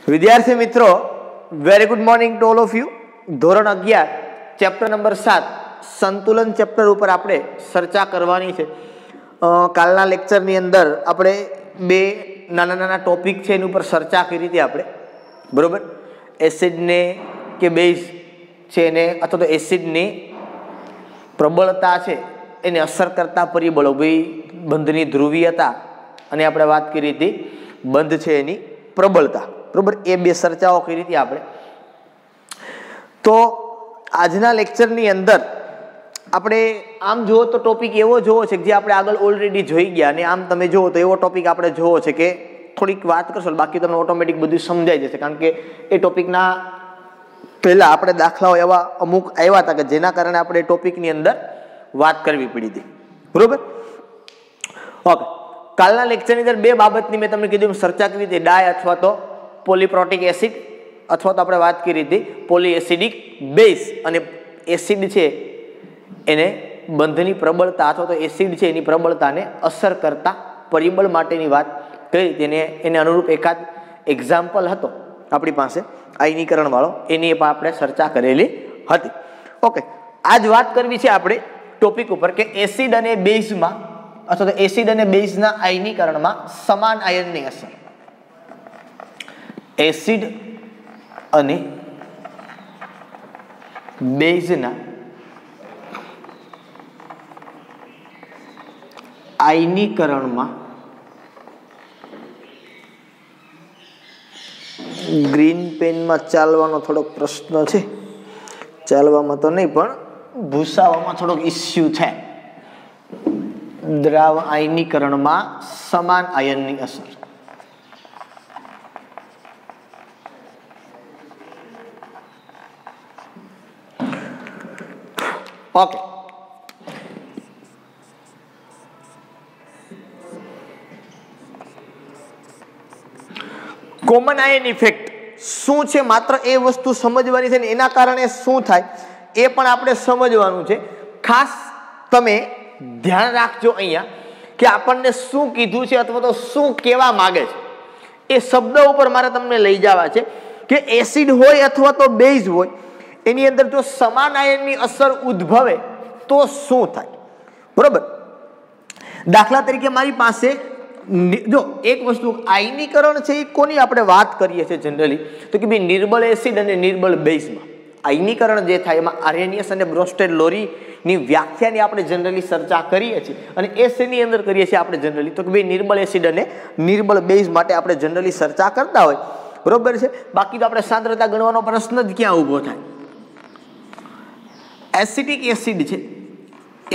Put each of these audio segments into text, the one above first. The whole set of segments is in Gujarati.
વિદ્યાર્થી મિત્રો, very good morning to all of you. ધોરણ 11 ચેપ્ટર નંબર 7 સંતુલન ચેપ્ટર ઉપર આપણે ચર્ચા કરવાની છે. કાલના લેક્ચરની અંદર આપણે બે નાના નાના ટોપિક છે એની ઉપર ચર્ચા કરી હતી આપણે, બરોબર. એસિડને કે બેઝ છે એને અથવા તો એસિડની પ્રબળતા છે એને અસર કરતા પરિબળો, ભાઈ બંધની ધ્રુવીયતા અને આપણે વાત કરી હતી બંધ છે એની પ્રબળતા, બરોબર. એ બે ચર્ચાઓ કરી હતી આપણે. તો આજના લેક્ચરની અંદર આપણે આમ જુઓ તો ટોપિક એવો જોવો છે કે જે આપણે આગળ ઓલરેડી જોઈ ગયા, અને આમ તમે જુઓ તો એવો ટોપિક આપણે જોવો છે કે થોડીક વાત કરશો બાકી તમને ઓટોમેટિક બધું સમજાઈ જશે, કારણ કે એ ટોપિકના પહેલા આપણે દાખલાઓ એવા અમુક આવ્યા હતા કે જેના કારણે આપણે એ ટોપિકની અંદર વાત કરવી પડી હતી, બરોબર. ઓકે, કાલના લેક્ચરની અંદર બે બાબતની મેં તમને કીધું ચર્ચા કરી હતી, ડાય અથવા તો પોલીપ્રોટિક એસિડ અથવા તો આપણે વાત કરી હતી પોલીએસિડિક બેઝ. અને એસિડ છે એને બંધની પ્રબળતા અથવા તો એસિડ છે એની પ્રબળતાને અસર કરતા પરિબળ માટેની વાત કરી હતી. એને અનુરૂપ એકાદ એક્ઝામ્પલ હતો આપણી પાસે આયનીકરણ વાળો, એની આપણે ચર્ચા કરેલી હતી. ઓકે, આજ વાત કરવી છે આપણે ટોપિક ઉપર કે એસિડ અને બેઝમાં અથવા તો એસિડ અને બેઝના આયનીકરણમાં સમાન આયનની અસર. એસિડ અને બેઝના આયનીકરણમાં ગ્રીન પેનમાં ચાલવાનો થોડોક પ્રશ્ન છે, ચાલવામાં તો નહીં પણ ભૂસાવામાં થોડોક ઇસ્યુ છે. દ્રાવ આયનીકરણમાં સમાન આયનની અસર. ઓકે, કોમન આયન ઇફેક્ટ શું છે માત્ર એ વસ્તુ સમજવાની છે ને એના કારણે શું થાય એ પણ આપણે સમજવાનું છે. ખાસ તમે ધ્યાન રાખજો અહીંયા કે આપણને શું કીધું છે અથવા તો શું કહેવા માંગે છે એ શબ્દ ઉપર મારે તમને લઈ જવા છે કે એસિડ હોય અથવા તો બેઝ હોય એની અંદર જો સમાન આયનની અસર ઉદ્ભવે તો શું થાય, બરોબર. દાખલા તરીકે મારી પાસે જો એક વસ્તુ આયનીકરણ છે એ કોની આપણે વાત કરીએ છીએ જનરલી તો કે ભાઈ નિર્બળ એસિડ અને નિર્બળ બેઝમાં આયનીકરણ જે થાય એમાં આર્હેનિયસ અને બ્રોસ્ટેડ લોરીની વ્યાખ્યાની આપણે જનરલી ચર્ચા કરીએ છીએ. અને એ શેની અંદર કરીએ છીએ આપણે જનરલી તો કે ભાઈ નિર્બળ એસિડ અને નિર્બળ બેઝ માટે આપણે જનરલી ચર્ચા કરતા હોય, બરોબર છે. બાકી તો આપણે સાંદ્રતા ગણવાનો પ્રશ્ન જ ક્યાં ઊભો થાય. એસિટિક એસિડ છે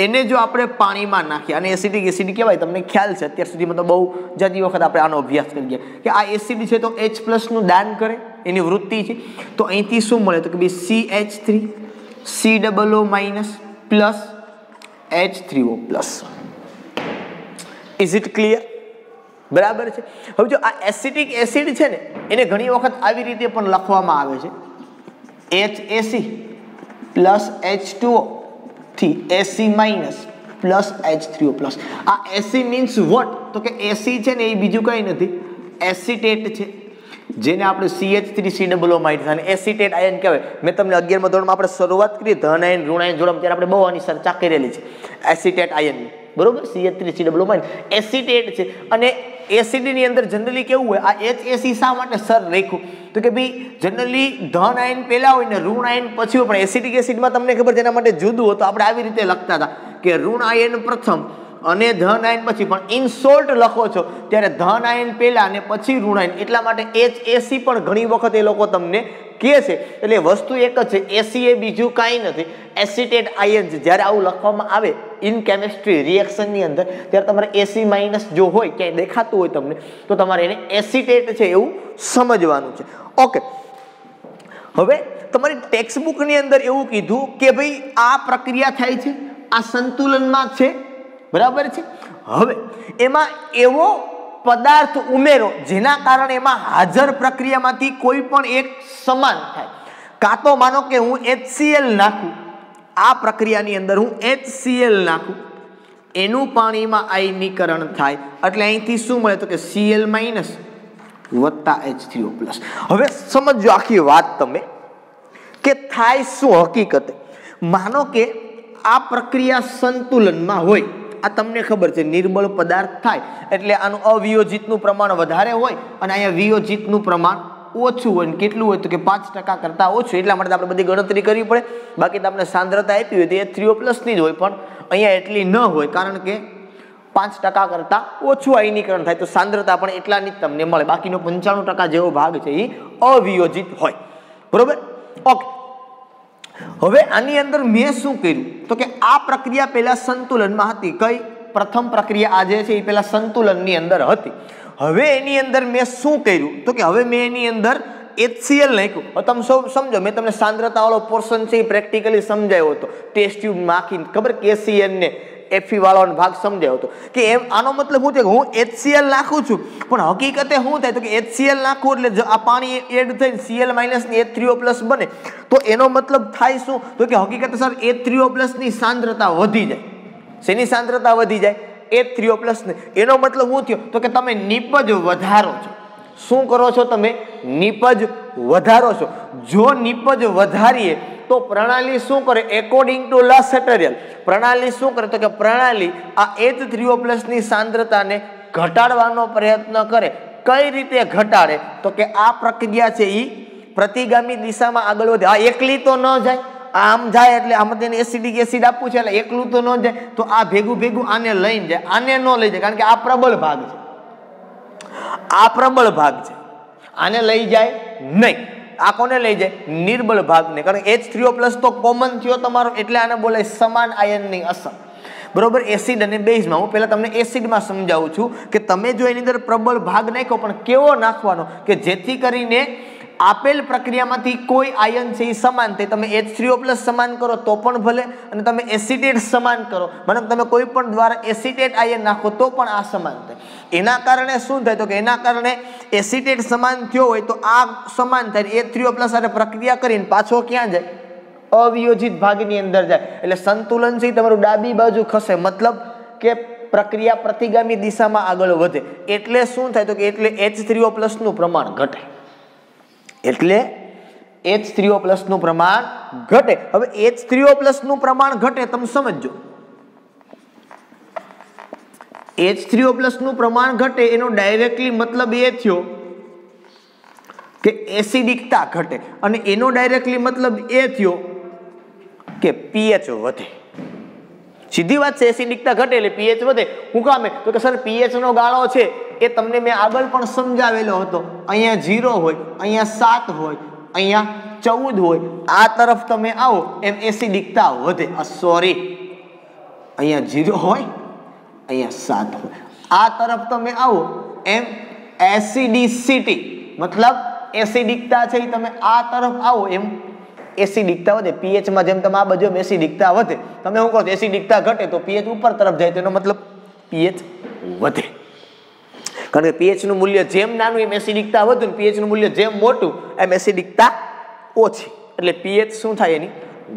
એને જો આપણે પાણીમાં નાખીએ, અને એસિડિક એસિડ કહેવાય તમને ખ્યાલ છે, અત્યાર સુધીમાં તો બહુ જાજી વખત આપણે આનો અભ્યાસ કરી ગયા કે આ એસિડ છે તો H+ નું દાન કરે, એની વૃત્તિ છે. તો અહીંથી શું મળે તો કે ભાઈ CH3 COO- plus H3O plus. Is it clear? બરાબર છે. હવે જો આ એસિડિક એસિડ છે ને એને ઘણી વખત આવી રીતે પણ લખવામાં આવે છે HAC પ્લસ H2O થી AC minus plus H3O plus. આ AC મીન્સ વોટ તો કે AC છે ને એ બીજું કંઈ નથી, એસિટેટ છે જેને આપણે CH3COO અને એસિટેટ આયન કહેવાય. મેં તમને 11મા ધોરણમાં આપણે શરૂઆત કરી ધન આયન ઋણ આયન જોડમ ત્યારે આપણે બહુ આની ચર્ચા કરેલી છે એસિટેટ આયનની, બરોબર. CH3COO એસિટેટ છે. અને એસિડની અંદર જનરલી કેવું હોય આ HAC શા માટે સર લખ્યું તો કે ભાઈ જનરલી ધન આયન પહેલા હોય ને ઋણ આયન પછી હોય, પણ એસિડિક એસિડમાં તમને ખબર છે એના માટે જુદું હોય તો આપણે આવી રીતે લખતા હતા કે ઋણ આયન પ્રથમ અને ધન આયન પછી, પણ ઇન શોર્ટ લખો છો ત્યારે ધન આયન પહેલા અને પછી ઋણ આયન, એટલા માટે HAC પણ ઘણી વખત એ લોકો તમને કહે છે. એટલે વસ્તુ એક જ છે, AC એ બીજું કાંઈ નથી, એસિટેટ આયન છે. જ્યારે આવું લખવામાં આવે ઇન કેમિસ્ટ્રી રિએક્શનની અંદર ત્યારે તમારે AC માઇનસ જો હોય ક્યાંય દેખાતું હોય તમને તો તમારે એને એસિટેટ છે એવું સમજવાનું છે. ઓકે, હવે તમારી ટેક્સ્ટ બુકની અંદર એવું કીધું કે ભાઈ આ પ્રક્રિયા થાય છે, આ સંતુલનમાં છે, બરાબર છે. હવે એમાં એવો પદાર્થ ઉમેરો જેના કારણે એમાં હાજર પ્રક્રિયામાંથી કોઈ પણ એક સમાન થાય. કાં તો માનો કે હું HCl નાખું, આ પ્રક્રિયાની અંદર હું HCl નાખું, એનું પાણીમાં આયનીકરણ થાય એટલે અહીંથી શું મળે તો કે Cl- વત્તા H3O+. હવે સમજો આખી વાત તમે કે થાય શું હકીકતે. માનો કે આ પ્રક્રિયા સંતુલનમાં હોય, આ તમને ખબર છે નિર્બળ પદાર્થ થાય એટલે આનું અવિયોજિતનું પ્રમાણ વધારે હોય અને અહીંયા વિયોજિતનું પ્રમાણ ઓછું હોય. કેટલું હોય તો કે 5% કરતાં ઓછું. એટલા માટે આપણે બધી ગણતરી કરવી પડે. બાકી તો આપણે સાંદ્રતા આપી હોય તો H3O+ ની જ હોય, પણ અહીંયા એટલી ન હોય કારણ કે 5% કરતાં ઓછું આયનીકરણ થાય તો સાંદ્રતા પણ એટલાની જ તમને મળે. બાકીનો 95% જેવો ભાગ છે એ અવિયોજિત હોય. બરોબર? ઓકે. હવે આની અંદર મેં શું કર્યું તો કે આ પ્રક્રિયા પહેલા સંતુલનમાં હતી. કઈ? પ્રથમ પ્રક્રિયા આ જે છે એ પહેલા સંતુલનની અંદર હતી. હવે એની અંદર મેં શું કર્યું તો કે હવે મેં એની અંદર HCl નાખ્યું. તમે સૌ સમજો, મેં તમને સાંદ્રતા વાળો પોર્શન છે એ પ્રેક્ટિકલી સમજાવ્યો હતો. ટેસ્ટ ટ્યુબ નાખીને ખબર KCl ને Fe વાળાનો ભાગ સમજાવ્યો હતો કે એમ આનો મતલબ શું છે કે હું HCl નાખું છું, પણ હકીકતે શું થાય તો કે HCl નાખું એટલે આ પાણી એડ થઈને Cl- ને H3O+ બને તો એનો મતલબ થાય શું તો કે હકીકતે સર H3O+ ની સાંદ્રતા વધી જાય. શેની સાંદ્રતા વધી જાય? H3O+ ને. એનો મતલબ શું થયો તો કે તમે નિપજ વધારો છો. શું કરો છો તમે? નિપજ વધારો છો. જો નિપજ વધારીએ તો પ્રણાલી શું કરે? એકોર્ડિંગ ટુ લા સેટરિયલ પ્રણાલી શું કરે તો કે પ્રણાલી આ H3O+ ની સાંદ્રતાને ઘટાડવાનો પ્રયત્ન કરે. કઈ રીતે ઘટાડે તો કે આ પ્રક્રિયા છે એ પ્રતિગામી દિશામાં આગળ વધે. આ એકલી તો ન જાય, આમ જાય એટલે આમાં તેને એસિડિક એસિડ આપવું છે એટલે એકલું તો ન જાય, તો આ ભેગું ભેગું આને લઈને જાય. આને ન લઈ જાય કારણ કે આ પ્રબળ ભાગ છે, આ પ્રબળ ભાગ છે, આને લઈ જાય નહીં. આ કોને લઈ જાય? નિર્બળ ભાગને. કારણ કે H3O+ તો કોમન થયો તમારો એટલે આને બોલાય સમાન આયનની અસર. બરોબર? એસિડ અને બેઝમાં હું પહેલા તમને એસિડમાં સમજાવું છું કે તમે જો એની અંદર પ્રબળ ભાગ નાખો પણ કેવો નાખવાનો કે જેથી કરીને આપેલ પ્રક્રિયામાંથી કોઈ આયન છે એ સમાન થાય. તમે H3O+ સમાન કરો તો પણ ભલે, અને તમે એસિટેટ સમાન કરો મને તમે કોઈ પણ દ્વારા એસિટેટ આયન નાખો તો પણ આ સમાન થાય. એના કારણે શું થાય તો કે એના કારણે એસિટેટ સમાન થયો હોય તો આ સમાન થાય. H3O+ સાથે પ્રક્રિયા કરીને પાછો ક્યાં જાય? અવિયોજિત ભાગની અંદર જાય. એટલે સંતુલન છે તમારું ડાબી બાજુ ખસે, મતલબ કે પ્રક્રિયા પ્રતિગામી દિશામાં આગળ વધે. એટલે શું થાય તો કે એટલે H3O+ નું પ્રમાણ ઘટે. એટલે H3O+ નું પ્રમાણ ઘટે. હવે H3O+ નું પ્રમાણ ઘટે તમે સમજો. H3O+ નું પ્રમાણ ઘટે એનો ડાયરેક્ટલી મતલબ એ થયો કે એસિડિકતા ઘટે, અને એનો ડાયરેક્ટલી મતલબ એ થયો કે pH વધે. સીધી વાત છે, એસિડિકતા ઘટે એટલે pH વધે. શું કામે તો કે સર pH નો ગાળો છે એ તમને મેં આગળ પણ સમજાવેલો હતો. અહીંયા 0 હોય, અહીંયા 7 હોય, અહીંયા 14 હોય. આ તરફ તમે આવો એમ એસિડિકતા વધે. સોરી, અહીંયા 0 હોય, અહીંયા 7 હોય. આ તરફ તમે આવો એમ એસિડિસિટી મતલબ એસિડિકતા છે એ તમે આ તરફ આવો એમ એસિડિકતા વધે. pH માં જેમ તમે આ બાજુ એસિડિકતા વધે. તમે શું કહો એસિડિકતા ઘટે તો pH ઉપર તરફ જાય, તેનો મતલબ pH વધે. કારણ કે pH નું મૂલ્ય જેમ નાનું એમ એસિડિકતા વધુ, pH નું મૂલ્ય જેમ મોટું એમ એસિડિકતા ઓછી. એટલે pH શું થાય? એની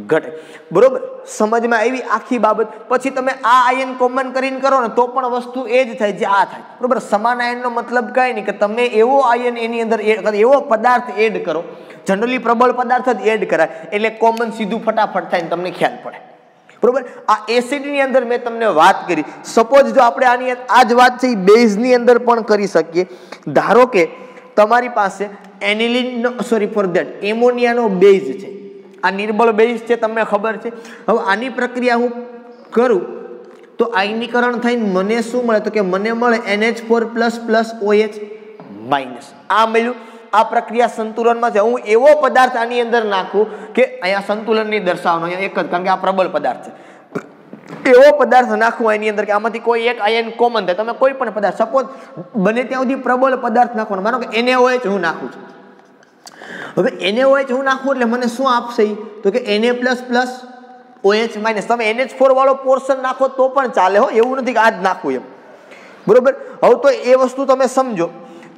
ઘટે. બરોબર? સમજમાં આવી આખી બાબત. પછી તમે આ આયન કોમન કરીને કરો ને તો પણ વસ્તુ એ જ થાય જે આ થાય. બરોબર? સમાન આયનનો મતલબ કઈ નહીં કે તમે એવો આયન એની અંદર એવો પદાર્થ એડ કરો, જનરલી પ્રબળ પદાર્થ જ એડ કરાય એટલે કોમન સીધું ફટાફટ થાય ને તમને ખ્યાલ પડે. બરોબર? આ એસિડની અંદર મેં તમને વાત કરી. સપોઝ જો આપણે આની આ જ વાત છે એ બેઝની અંદર પણ કરી શકીએ. ધારો કે તમારી પાસે એમોનિયાનો બેઝ છે. આ નિર્બળ બેઝ છે, તમને ખબર છે. હવે આની પ્રક્રિયા હું કરું તો આયનીકરણ થઈને મને શું મળે તો કે મને મળે NH4++OH-. આ મળ્યું. આ પ્રક્રિયા સંતુલનમાં છે. હું એવો પદાર્થ આની અંદર નાખું કે અહીંયા સંતુલન નહીં દર્શાવવાનો, અહીંયા એક જ, કારણ કે આ પ્રબળ પદાર્થ છે. એવો પદાર્થ નાખવું એની અંદર કે આમાંથી કોઈ એક આયન કોમન થાય. તમે કોઈ પણ પદાર્થ સપોઝ બને ત્યાં સુધી પ્રબળ પદાર્થ નાખવાનો. માનો કે NaOH હું નાખું છું. હવે NaOH હું નાખું એટલે મને શું આપશે તો કે Na++OH-. તમે NH4 વાળો પોર્શન નાખો તો પણ ચાલે હો, એવું નથી કે આ જ નાખવું એમ. બરોબર? હવે તો એ વસ્તુ તમે સમજો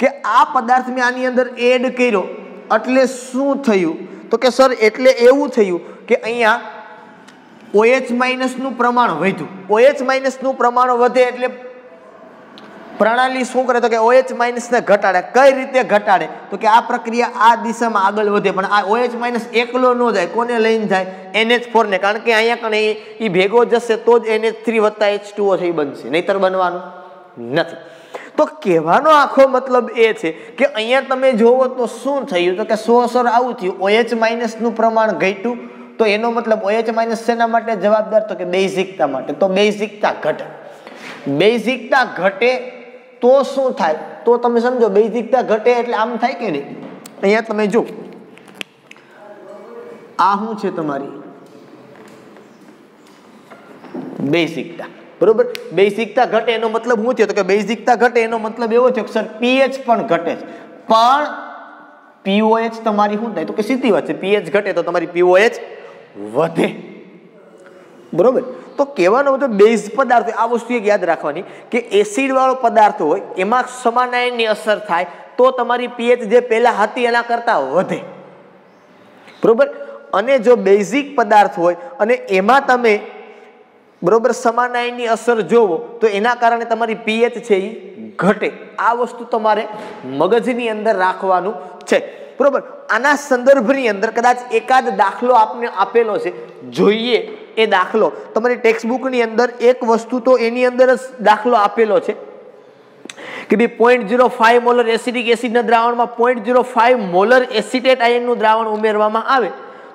કે આ પદાર્થ મેં આની અંદર એડ કર્યો એટલે શું થયું તો કે સર એટલે એવું થયું કે અહીંયા OH- નું પ્રમાણ વધ્યું. OH- નું પ્રમાણ વધે એટલે પ્રણાલી શું કરે તો કે OH માઇનસ ને ઘટાડે. કઈ રીતે ઘટાડે તો કે આ પ્રક્રિયા આ દિશામાં આગળ વધે, પણ આ OH માઇનસ એકલો ન જાય. કોને લઈને જાય? NH4 ને. કારણ કે અહીંયા કણે એ ભેગો જશે તો જ NH3 વત્તા H2O છે એ બનશે, નહીતર બનવાનું નથી. તો કહેવાનો આખો મતલબ એ છે કે અહીંયા તમે જોવો તો શું થયું તો કે સોસર આવું થયું, OH માઇનસ નું પ્રમાણ ઘટ્યું. તો એનો મતલબ OH માઇનસ શેના માટે જવાબદાર તો કે બેઝિકતા માટે. તો બેઝિકતા ઘટે. બેઝિકતા ઘટે તો શું થાય તો તમે સમજો, બેઝિકતા ઘટે એટલે આમ થાય કે નહીં. અહીંયા તમે જો આ શું છે તમારી બેઝિકતા, બરોબર. બેઝિકતા ઘટે એનો મતલબ શું થયો તો કે બેઝિકતા ઘટે એનો મતલબ એવો છે કે સર pH પણ ઘટે છે, પણ POH તમારી શું થાય તો કે સીધી વાત છે, pH ઘટે તો તમારી POH વધે, બરોબર. તો કહેવાનો મતલબ બેઝ પદાર્થ, આ વસ્તુ એક યાદ રાખવાની કે એસિડ વાળો પદાર્થ હોય એમાં સમાન આયનની અસર થાય તો તમારી pH જે પહેલા હતી એના કરતા વધે, બરોબર. અને જો બેઝિક પદાર્થ હોય અને એમાં તમે બરોબર સમાન આયનની અસર જોવો તો એના કારણે તમારી pH છે એ ઘટે. આ વસ્તુ તમારે મગજની અંદર રાખવાનું છે, બરોબર. આના સંદર્ભની અંદર કદાચ એકાદ દાખલો આપને આપેલો છે, જોઈએ એ દાખલો. તમારી ટેક્સ્ટ બુકની અંદર એક વસ્તુ તો એની અંદર જ દાખલો આપેલો છે કે ભાઈ 0.05 મોલર એસિડિક એસિડના દ્રાવણમાં 0.05 મોલર એસિટેટ આયનનું દ્રાવણ ઉમેરવામાં આવે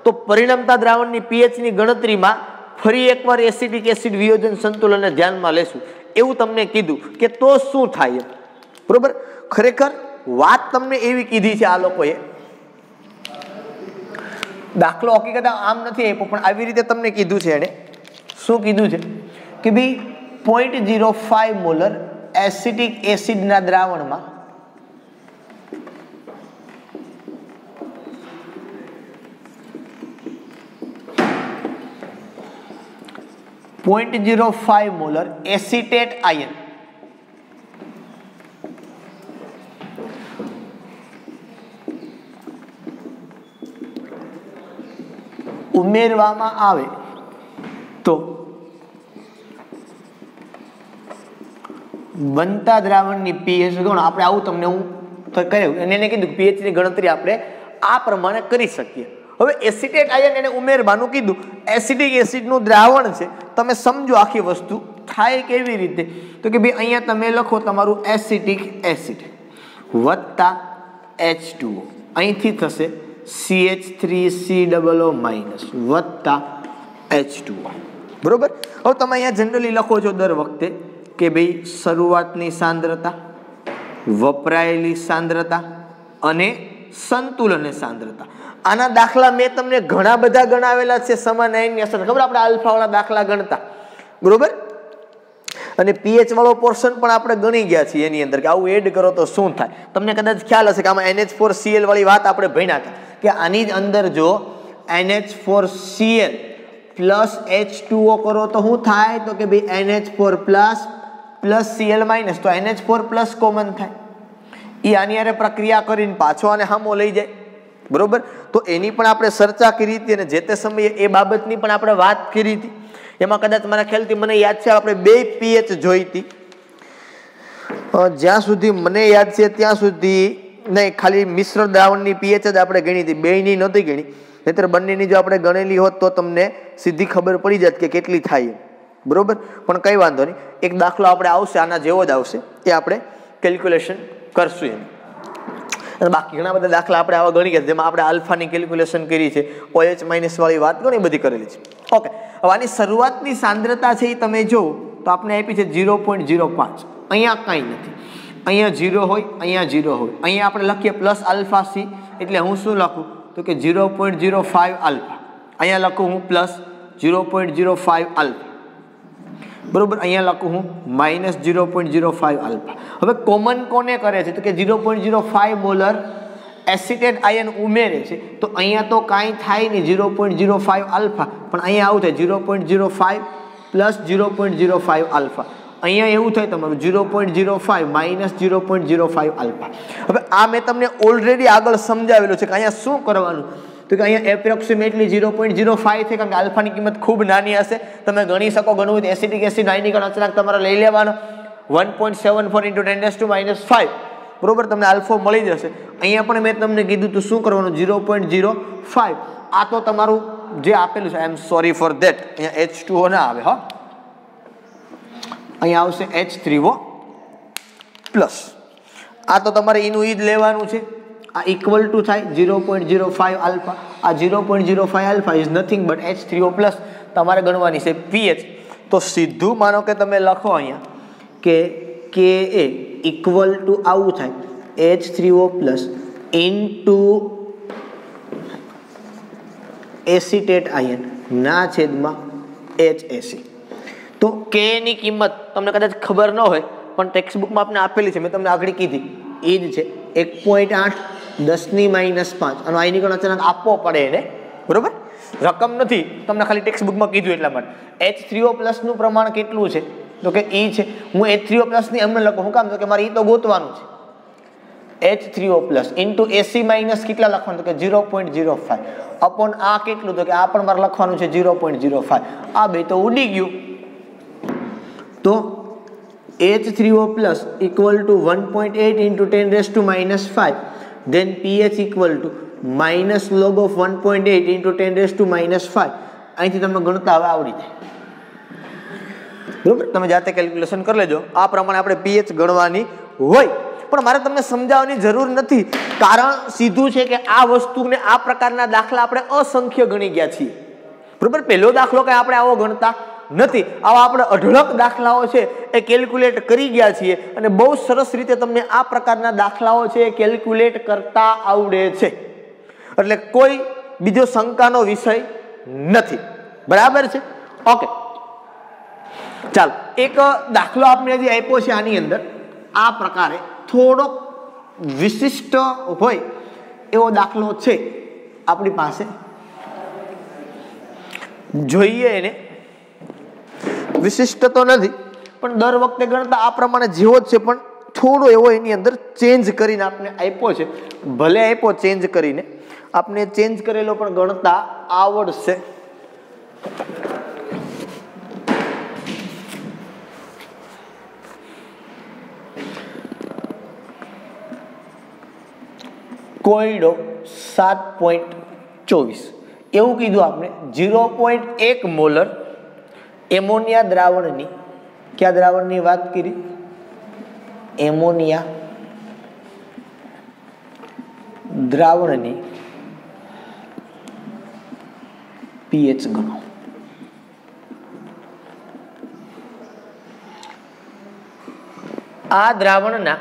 તો પરિણમતા દ્રાવણની pH ની ગણતરીમાં ફરી એકવાર એસિડિક એસિડ વિયોજન સંતુલનને ધ્યાનમાં લેશું એવું તમને કીધું કે તો શું થાય, બરોબર. ખરેખર વાત તમને એવી કીધી છે આ લોકોએ, દાખલો હકીકત આમ નથી આપ્યો પણ આવી રીતે તમને કીધું છે. એને શું કીધું છે કે ભાઈ 0.05 મોલર એસિટિક એસિડના દ્રાવણમાં 0.05 મોલર એસિટેટ આયન ઉમેરવામાં આવે તો બનતા દ્રાવણની pH ગણો. આપણે આવું તમને હું કહ્યું અને એને કીધું pH ની ગણતરી આપણે આ પ્રમાણે કરી શકીએ. હવે એસિટેટ આયન એને ઉમેરવાનું કીધું. એસિડિક એસિડનું દ્રાવણ છે, તમે સમજો આખી વસ્તુ થાય કેવી રીતે તો કે ભાઈ અહીંયા તમે લખો તમારું એસિટિક એસિડ વત્તા H2O, અહીંથી થશે CH3COO માઇનસ વત્તા H2O, બરોબર. હવે તમે અહીંયા જનરલી લખો છો દર વખતે કે ભાઈ શરૂઆતની સાંદ્રતા, વપરાયેલી સાંદ્રતા અને સંતુલનની સાંદ્રતા. આના દાખલા મેં તમને ઘણા બધા ગણાવેલા છે સમાન આયનની અસર, ખબર આપણે આલ્ફા વાળા દાખલા ગણતા, બરોબર. અને pH વાળો પોર્શન પણ આપણે ગણી ગયા છીએ એની અંદર કે આવું એડ કરો તો શું થાય. તમને કદાચ ખ્યાલ હશે કે આમાં NH4Cl વાળી વાત આપણે ભણ્યા હતા કે આની જ અંદર જો NH4Cl પ્લસ H2O કરો તો શું થાય તો કે ભાઈ NH4 પ્લસ Cl માઇનસ, તો NH4 પ્લસ કોમન થાય. એ આની હારે પ્રક્રિયા કરીને પાછો આને હામો લઈ જાય, બરોબર. તો એની પણ આપણે ચર્ચા કરી હતી અને જે તે સમયે એ બાબતની પણ આપણે વાત કરી હતી. એમાં કદાચ મારા ખ્યાલથી મને યાદ છે આપણે બે pH જોઈ હતી, જ્યાં સુધી મને યાદ છે ત્યાં સુધી નહીં, ખાલી મિશ્ર દ્રાવણની pH જ આપણે ગણી હતી, બેયની નહોતી ગણી. નહીતર બંનેની જો આપણે ગણેલી હોત તો તમને સીધી ખબર પડી જાત કે કેટલી થાય, બરોબર. પણ કંઈ વાંધો નહીં, એક દાખલો આપણે આવશે આના જેવો જ આવશે, એ આપણે કેલ્ક્યુલેશન કરશું એમ. અને બાકી ઘણા બધા દાખલા આપણે આવા ગણી ગયા જેમાં આપણે આલ્ફાની કેલ્ક્યુલેશન કરી છે, OH માઇનસ વાળી વાત ઘણી બધી કરેલી છે. ઓકે, હવે આની શરૂઆતની સાંદ્રતા છે એ તમે જો તો આપણે આપી છે 0.05. અહીંયા કાંઈ નથી, અહીંયા 0 હોય, અહીંયા 0 હોય, અહીંયા આપણે લખીએ પ્લસ આલ્ફા સી, એટલે હું શું લખું તો કે 0.05 આલ્ફા. અહીંયા લખું હું પ્લસ 0.05 આલ્ફા, બરોબર. અહીંયા લખું હું માઇનસ 0.05 આલ્ફા. હવે કોમન કોને કરે છે તો કે 0.05 મોલર એસિટેટ આયન ઉમેરે છે તો અહીંયા તો કાંઈ થાય નહીં 0.05 આલ્ફા, પણ અહીંયા આવું થાય 0.05 પ્લસ 0.05 આલ્ફા. અહીંયા એવું થાય તમારું 0.05 માઇનસ 0.05 આલ્ફા. હવે આ મેં તમને ઓલરેડી આગળ સમજાવેલું છે કે અહીંયા શું કરવાનું તો કે અહીંયા એપ્રોક્સિમેટલી 0.05 છે, કારણ કે આલ્ફાની કિંમત ખૂબ નાની હશે. તમે ગણી શકો, ગણવું હોય તો એસિડિક એસિડ આયનીકરણ અચળાંક તમારે લઈ લેવાનો. 1.74 × 10⁻⁵ બરોબર, તમને આલ્ફા મળી જશે. અહીંયા પણ મેં તમને કીધું તો શું કરવાનું 0.05. આ તો તમારું જે આપેલું છે, આઈ એમ સોરી ફોર ધેટ, અહીંયા H2O ના આવે, હા અહીંયા આવશે H3O પ્લસ. આ તો તમારે એનું ઈ જ લેવાનું છે. આ ઇક્વલ ટુ થાય 0.05 આલ્ફા. આ 0.05 alpha is nothing but H3O plus તમારે ગણવાની છે pH. તો સીધું માનો કે તમે લખો અહીંયા કે Ka ઇક્વલ ટુ આવું થાય H3O plus into acetate ion ના છેદમાં HAC. તો K ની કિંમત તમને કદાચ ખબર ન હોય પણ ટેક્સ્ટ બુકમાં આપણે આપેલી છે, મેં તમને આગળ કીધી એ જ છે 1.8 10⁻5. અને આની ગણ અચાનક આપવો પડે એને, બરોબર, રકમ નથી, તમને ખાલી ટેક્સ્ટ બુકમાં કીધું એટલા માટે. H3O પ્લસ નું પ્રમાણ કેટલું છે તો કે E છે. હું H3O પ્લસ ની એમને લખું, હું કામ તો કે મારે E તો ગોતવાનું છે. H3O plus into AC minus કેટલા લખવાનું તો કે 0.05 અપોન આ કેટલું તો કે આ પણ મારે લખવાનું છે 0.05. આ બે તો ઉડી ગયું. તો H3O plus equal to 1.8 into 10⁻⁵. Then pH equal to minus log of 1.8 into 10⁻⁵. અહીંથી તમને ગણતા હવે આવડી જાય, બરોબર. તમે જાતે કેલ્ક્યુલેશન કરી લેજો. આ પ્રમાણે આપણે pH ગણવાની હોય, પણ મારે તમને સમજાવવાની જરૂર નથી, કારણ સીધું છે કે આ વસ્તુને આ પ્રકારના દાખલા આપણે અસંખ્ય ગણી ગયા છીએ, બરોબર. પહેલો દાખલો કઈ આપણે આવો ગણતા નથી. આવા આપણે અઢળક દાખલાઓ છે એ કેલ્ક્યુલેટ કરી ગયા છીએ અને બહુ સરસ રીતે તમને આ પ્રકારના દાખલાઓ છે એ કેલ્ક્યુલેટ કરતા આવડે છે, એટલે કોઈ બીજો શંકાનો વિષય નથી, બરાબર છે. ઓકે, ચાલો એક દાખલો આપણે હજી આપ્યો છે આની અંદર. આ પ્રકારે થોડોક વિશિષ્ટ હોય એવો દાખલો છે આપણી પાસે, જોઈએ એને. વિશિષ્ટ તો નથી પણ દર વખતે ગણતા આ પ્રમાણે જેવો જ છે, પણ થોડો એવો એની અંદર ચેન્જ કરીને આપણે આપ્યો છે. ભલે આપ્યો ચેન્જ કરીને, આપણે ચેન્જ કરેલો પણ ગણતા આવડશે. કોયડો 7.24 એવું કીધું આપણે. 0.1 મોલર એમોનિયા દ્રાવણની, કયા દ્રાવણની વાત કરી? એમોનિયા દ્રાવણની pH ગણો. આ દ્રાવણના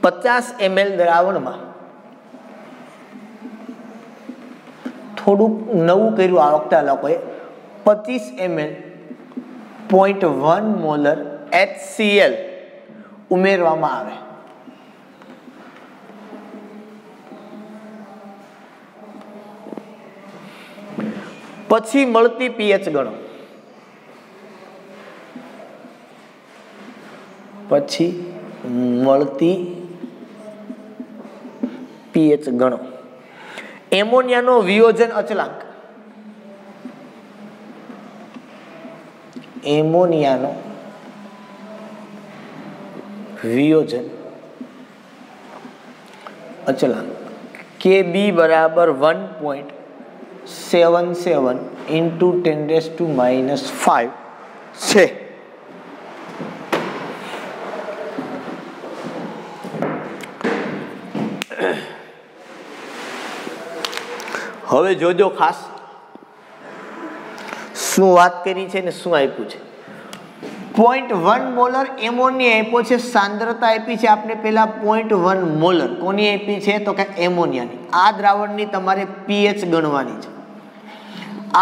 50 ml દ્રાવણમાં થોડુંક નવું કર્યું આ વખતે લોકોએ. 25 ml 0.1 મોલર HCl ઉમેરવામાં આવે. પછી મળતી pH ગણો. પછી મળતી pH ગણો. એમોનિયાનો વિયોજન અચલાંક, એમોનિયાનો વિયોજન અચલાંક Kb બરાબર 1.77 into 10⁻⁵ છે. હવે જોજો ખાસ શું વાત કરી છે ને શું આપ્યું છે. 0.1 મોલર એમોનિયા આપ્યો છે, સાંદ્રતા આપી છે આપણે પેલા 0.1 મોલર. કોની આપી છે તો કે એમોનિયાની. આ દ્રાવણની તમારે pH ગણવાની છે.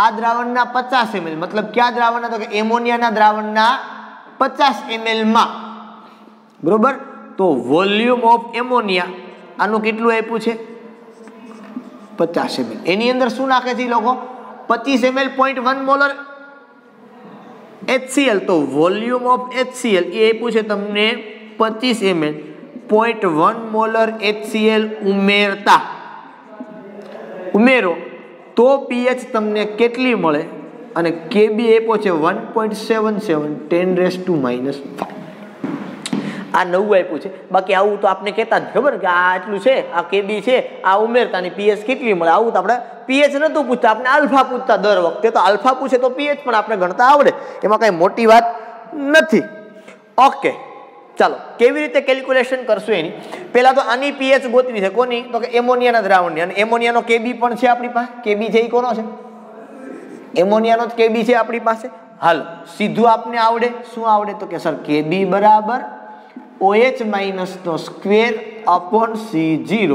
આ દ્રાવણના 50 ml, મતલબ કયા દ્રાવણના તો કે એમોનિયાના દ્રાવણના 50 ml માં, બરોબર. તો વોલ્યુમ ઓફ એમોનિયા આનું કેટલું આપ્યું છે 50 ml. એની અંદર શું નાખે છે લોકો? 25 ml 0.1 મોલર HCl. તો વોલ્યુમ ઓફ HCl એ આપ્યું છે તમને 25 ml 0.1 મોલર HCl ઉમેરો તો pH તમને કેટલી મળે અને કેબી આપ્યો છે 1.77 10⁻⁵. આ નવું આપ્યું છે. બાકી આવું તો આપણે કહેતા જ ખબર કે આ આટલું છે, આ કેબી છે, આ ઉમેરતાની પીએચ કેટલી મળે. આવું તો આપણે પીએચ નતું પૂછતા, આપણે આલ્ફા પૂછતા દર વખતે. તો આલ્ફા પૂછે તો પીએચ પણ આપણે ગણતા આવડે, એમાં કઈ મોટી વાત નથી. ઓકે, ચાલો કેવી રીતે કેલ્ક્યુલેશન કરશું એની. પહેલા તો આની પીએચ ગોતવી છે. કોની? તો કે એમોનિયાના દ્રાવણની. અને એમોનિયાનો કેબી પણ છે આપણી પાસે. કેબી છે એ કોનો છે? એમોનિયાનો જ કેબી છે આપણી પાસે. હાલો સીધું આપને આવડે. શું આવડે? તો કે સર કેબી બરાબર OH માઇનસ નો સ્ક્વેર અપોન C0.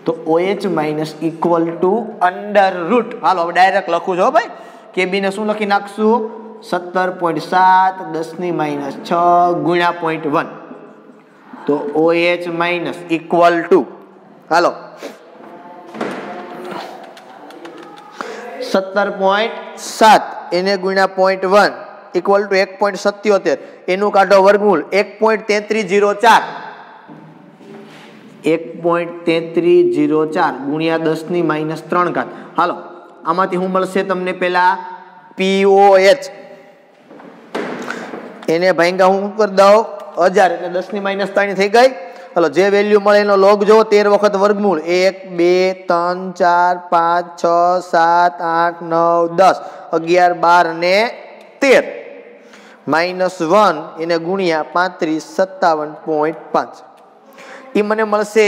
તો OH માઇનસ ઇક્વલ ટુ √. હાલો હવે ડાયરેક્ટ લખું છો ભાઈ. કેબી ને શું લખી નાખશું? 17.7 10⁻⁶ ગુણ્યા 0.1. તો OH માઇનસ ઇક્વલ ટુ હાલો 17.7 એને ગુણ્યા 0.1 ઇક્વલ ટુ 1.77. એનું કાઢો વર્ગમૂળ 1.3304. 1.3304 ગુણ્યા 10⁻3. હાલો આમાંથી શું મળશે તમને? પેલા POH એને ભાંગા હું કરી દઉં 1000 એટલે 10⁻3 થઈ ગઈ. હાલો જે વેલ્યુ મળે એનો લોગ જો 13 વખત વર્ગમૂળ 1 2 3 4 5 6 7 8 9 10 11 12 અને 13 -1 એને ગુણ્યા 35 57.5. એ મને મળશે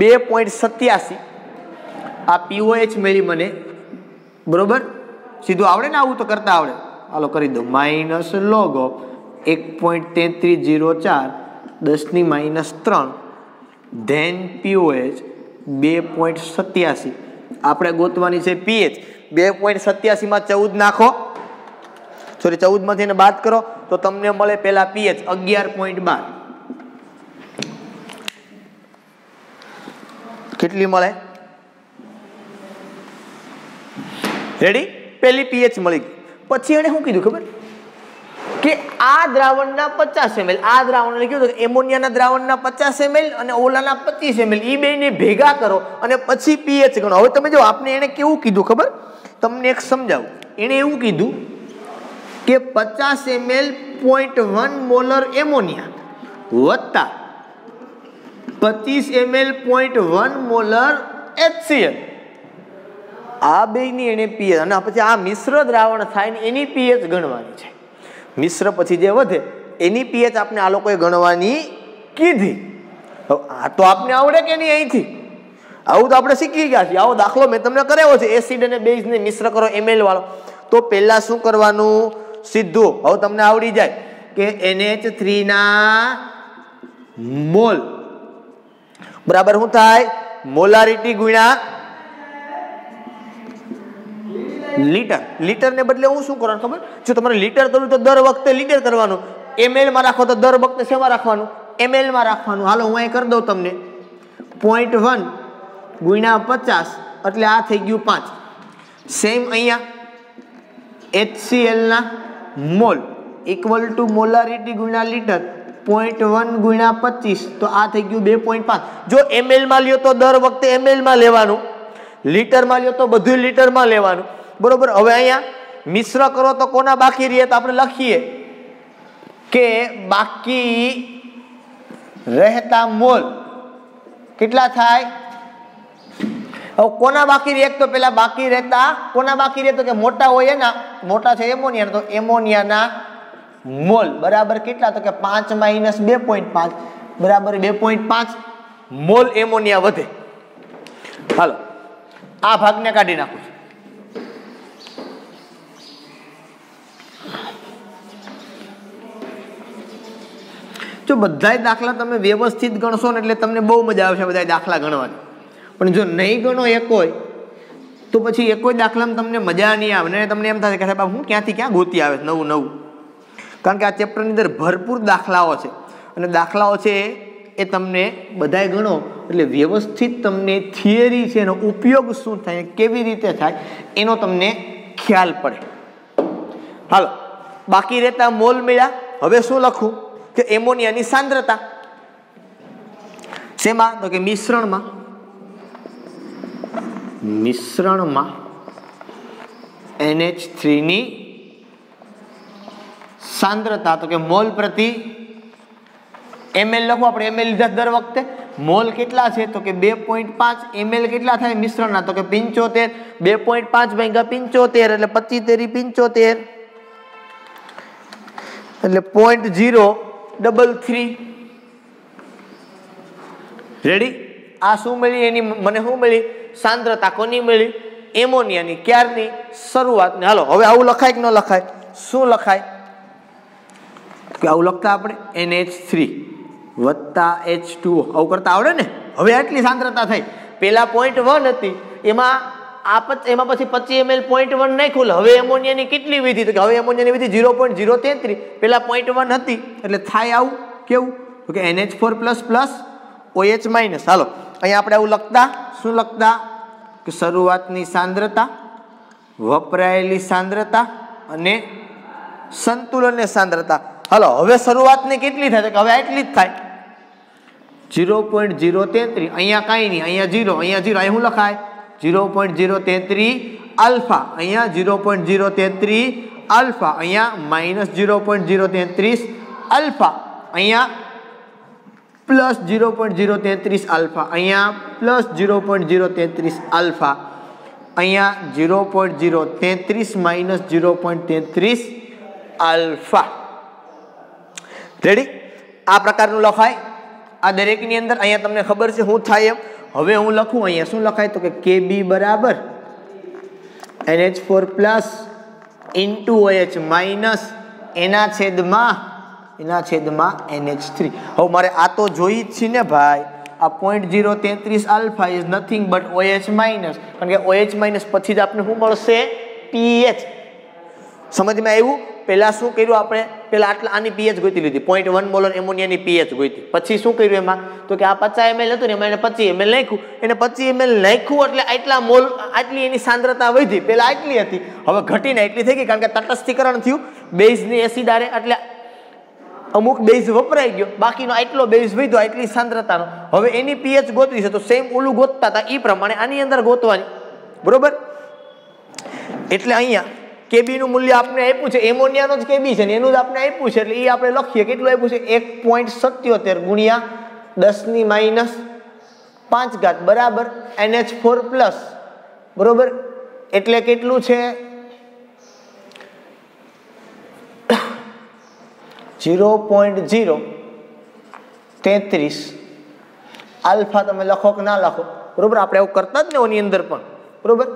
2.87. આ POH મેળી મને બરોબર. સીધું આવડે ને? આવું તો કરતા આવડે. હાલો કરી દો minus log of 1.3304 10⁻3 then POH 2.87. આપણે ગોતવાની છે પીએચ. 2.87 માં 14 નાખો, સોરી 14 માંથી એને બાદ કરો તો તમને મળે પેલા પીએચ 11.12. કેટલી મળે? રેડી? પેલી પીએચ મળી ગઈ. પછી એને શું કીધું ખબર? કે આ દ્રાવણના 50 ml, આ દ્રાવણ કીધું એમોનિયાના દ્રાવણના 50 ml અને ઓલાના 25 ml, એ બેને ભેગા કરો અને પછી પીએચ ગણો. હવે તમે જો આપને એને કેવું કીધું ખબર? તમને એક સમજાવું. એને એવું કીધું કે 50 ml 0.1 મોલર એમોનિયા વત્તા 25 ml 0.1 મોલર HCl. આ બેની એને પીએચ, અને પછી આ મિશ્ર દ્રાવણ થાય ને એની પીએચ ગણવાની છે. મિશ્ર પછી જે વધે એની પીએચ આપણે આ લોકોએ ગણવાની કીધી. આ તો આપને આવડે કે નહીં અહીંથી? આવું તો આપણે શીખી ગયા છીએ. આવો દાખલો મેં તમને કરાવ્યો છે. એસિડ અને બેઝને મિશ્ર કરો ml વાળો. તો પહેલા શું કરવાનું? સીધું હવે તમને આવડી જાય કે NH3 ના મોલ બરાબર શું થાય? મોલારિટી ગુણ્યા લીટર. લીટર ને બદલે હું શું કરવાનું ખબર? જો તમારે લીટર કરવું તો દર વખતે લીટર કરવાનું. ml માં રાખો તો દર વખતે શેમાં રાખવાનું? ml માં રાખવાનું. હાલો હું અહીં કરી દઉં તમને 0.1 ગુણ્યા 50 એટલે આ થઈ ગયું 5. સેમ અહીંયા HCl ના મોલ ઇક્વલ ટુ મોલારિટી ગુણ્યા લીટર 0.1 ગુણ્યા 25 તો આ થઈ ગયું 2.5. જો ml માં લ્યો તો દર વખતે ml માં લેવાનું, લીટર માં લ્યો તો બધું લીટર માં લેવાનું. બરોબર. હવે અહીંયા મિશ્ર કરો તો કોના બાકી રહે? તો આપણે લખીએ કે બાકી રહેતા મોલ કેટલા થાય? હવે કોના બાકી રહે? તો પેલા બાકી રહેતા કોના બાકી રહે? તો કે મોટા હોય ને, મોટા છે એમોનિયા, તો એમોનિયાના મોલ બરાબર કેટલા? તો કે 5 - 2.5 બરાબર 2.5 મોલ એમોનિયા વધે. હાલો આ ભાગને કાઢી નાખું. જો બધાય દાખલા તમે વ્યવસ્થિત ગણશો ને એટલે તમને બહુ મજા આવશે બધાય દાખલા ગણવાની. પણ જો નહીં ગણો એકોય તો પછી એકોય દાખલામાં તમને મજા નહીં આવે ને તમને એમ થશે કે સાહેબ હું ક્યાંથી ક્યાં ગોતી આવે નવું નવું. કારણ કે આ ચેપ્ટરની અંદર ભરપૂર દાખલાઓ છે અને દાખલાઓ છે એ તમને બધાય ગણો એટલે વ્યવસ્થિત તમને થિયરી છે એનો ઉપયોગ શું થાય, કેવી રીતે થાય એનો તમને ખ્યાલ પડે. હાલો બાકી રહેતા મોલ મળ્યા. હવે શું લખું? કે એમોનિયાની સાંદ્રતા શેમાં? તો કે મિશ્રણમાં NH3 ની સાંદ્રતા તો કે મોલ પ્રતિ ml લખો આપણે ml લીધા દર વખતે મોલ કેટલા છે તો કે 2.5 ml કેટલા થાય મિશ્રણના તો કે 75 2.5 ભાગ્યા 75 એટલે 25 75 એટલે 0.033 રેડી આ શું મળી એની મને શું મળી સાંદ્રતા કોની મળી એમોનિયાની ક્યારની શરૂઆતની હાલો હવે આવું લખાય કે ન લખાય શું લખાય કે આવું લખતા આપણે NH3 વત્તા H2O આવું કરતા આવડે ને હવે આટલી સાંદ્રતા થઈ પેલા 0.1 હતી એમાં એમાં પછી 25 ml 0.1 નાખ્યું હવે એમોનિયાની કેટલી વિધિ તો કે હવે એમોનિયાની વિધિ 0.033 પેલા 0.1 હતી એટલે થાય આવું કેવું તો કે NH4 OH માઇનસ હાલો અહીંયા આપણે આવું લખતા શું લખતા કે શરૂઆતની સાંદ્રતા વપરાયેલી સાંદ્રતા અને સંતુલનની સાંદ્રતા હાલો હવે શરૂઆતની કેટલી થાય તો હવે આટલી જ થાય 0.033 અહીંયા કાંઈ નહીં અહીંયા 0 અહીંયા શું લખાય 0.033 આલ્ફા અહીંયા 0.033 આલ્ફા અહીંયા માઇનસ 0.033 આલ્ફા અહીંયા પ્લસ 0.033 આલ્ફા અહીંયા પ્લસ 0.033 આલ્ફા અહીંયા 0.033 માઇનસ 0.33 આલ્ફા રેડી આ પ્રકારનું લખાય આ દરેકની અંદર અહીંયા તમને ખબર છે શું થાય એમ હવે હું લખું અહીંયા શું લખાય તો કે Kb બરાબર NH4 plus into OH minus એના છેદમાં NH3 હવે મારે આ તો જોઈ જ છે ને ભાઈ આ 0.033 alpha is nothing but OH minus કારણ કે OH માઇનસ પછી જ આપણે શું મળશે pH સમજમાં આવ્યું પહેલા શું કર્યું આપણે પહેલા આટલા આની pH ગોતી લીધી 0.1 મોલર એમોનિયાની pH ગોતી પછી શું કર્યું એમાં તો કે આ 50 ml હતું ને એમાં એને 25 ml નાખ્યું એને 25 ml નાખ્યું એટલે આટલા મોલ આટલી એની સાંદ્રતા વધી પહેલા આટલી હતી હવે ઘટીને એટલી થઈ ગઈ કારણ કે તટસ્થીકરણ થયું બેઝની એસિડ આરે એટલે અમુક બેઝ વપરાઈ ગયો બાકીનો આટલો બેઝ વધ્યો આટલી સાંદ્રતાનો હવે એની pH ગોતવી છે તો સેમ ઓલું ગોતતા હતા એ પ્રમાણે આની અંદર ગોતવાની બરોબર એટલે અહીંયા Kb નું મૂલ્ય આપણે આપ્યું છે એમોનિયાનો જ Kb છે ને એનું જ આપણે આપ્યું છે એટલે એ આપણે લખીએ કેટલું આપ્યું છે 1.77 ગુણ્યા 10 ની માઈનસ 5 ઘાત બરાબર NH4 પ્લસ બરોબર એટલે કેટલું છે 0.033 આલ્ફા તમે લખો કે ના લખો બરોબર આપણે એવું કરતા જ ને ઓની અંદર પણ બરોબર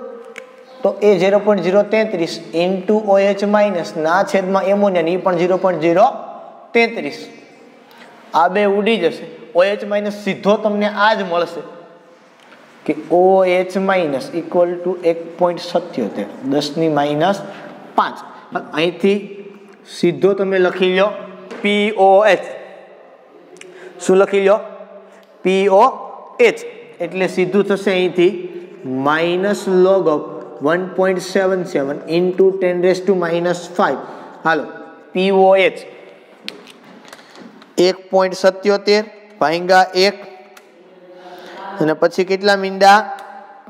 તો એ 0.033 ઇન્ટુ OH માઇનસ ના છેદમાં એમોનિયા એ પણ 0.033 આ બે ઉડી જશે OH માઇનસ સીધો તમને આ જ મળશે કે OH માઇનસ ઇક્વલ ટુ 1.77 10 ની માઇનસ 5 અહીંથી સીધો તમે લખી લો POH શું લખી લો POH એટલે સીધું થશે અહીંથી minus log of 1.77 into 10 raised to minus 5 hello POH 1.77 ભાગ્યા 1 અને પછી કેટલા મીંડા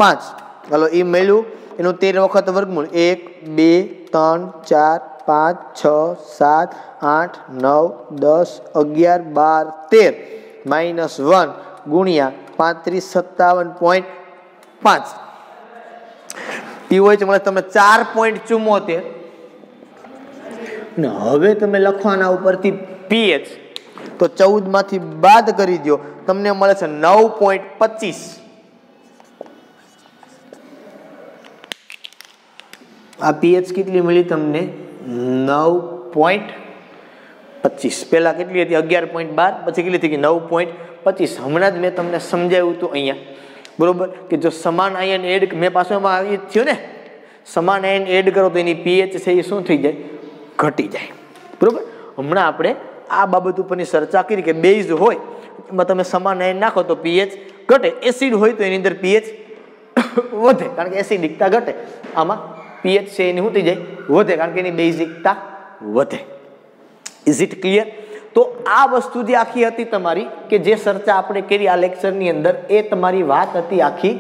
5 હાલો એ મળ્યું એનું 13 વખત વર્ગમૂળ 1 2 3 4 5 6 7 8 9 10 11 12 13 માઇનસ 1 ગુણ્યા 3557.5 POH મળે તમે 4.74 ને હવે તમે લખવાના ઉપરથી pH તો 14 માંથી બાદ કરી દો તમને મળે છે 9.25 આ pH કેટલી મળી તમને 9.25 પહેલા કેટલી હતી 11.12 પછી કેટલી થઈ ગઈ 9.25 હમણાં જ મેં તમને સમજાવ્યું હતું અહીંયા બરોબર કે જો સમાન આયન એડ મેં પાછળમાં આવી થયો ને સમાન આયન એડ કરો તો એની pH છે એ શું થઈ જાય ઘટી જાય બરોબર હમણાં આપણે આ બાબત ઉપરની ચર્ચા કરી કે બેઝ હોય એમાં તમે સમાન આયન નાખો તો pH ઘટે એસિડ હોય તો એની અંદર pH વધે કારણ કે એસિડિકતા ઘટે આમાં pH છે એની શું થઈ જાય વધે કારણ કે એની બેઝિકતા વધે ઇઝ ઇટ ક્લિયર તો આ વસ્તુ જે આખી હતી તમારી કે જે ચર્ચા આપણે કરી આ લેક્ચરની અંદર એ તમારી વાત હતી આખી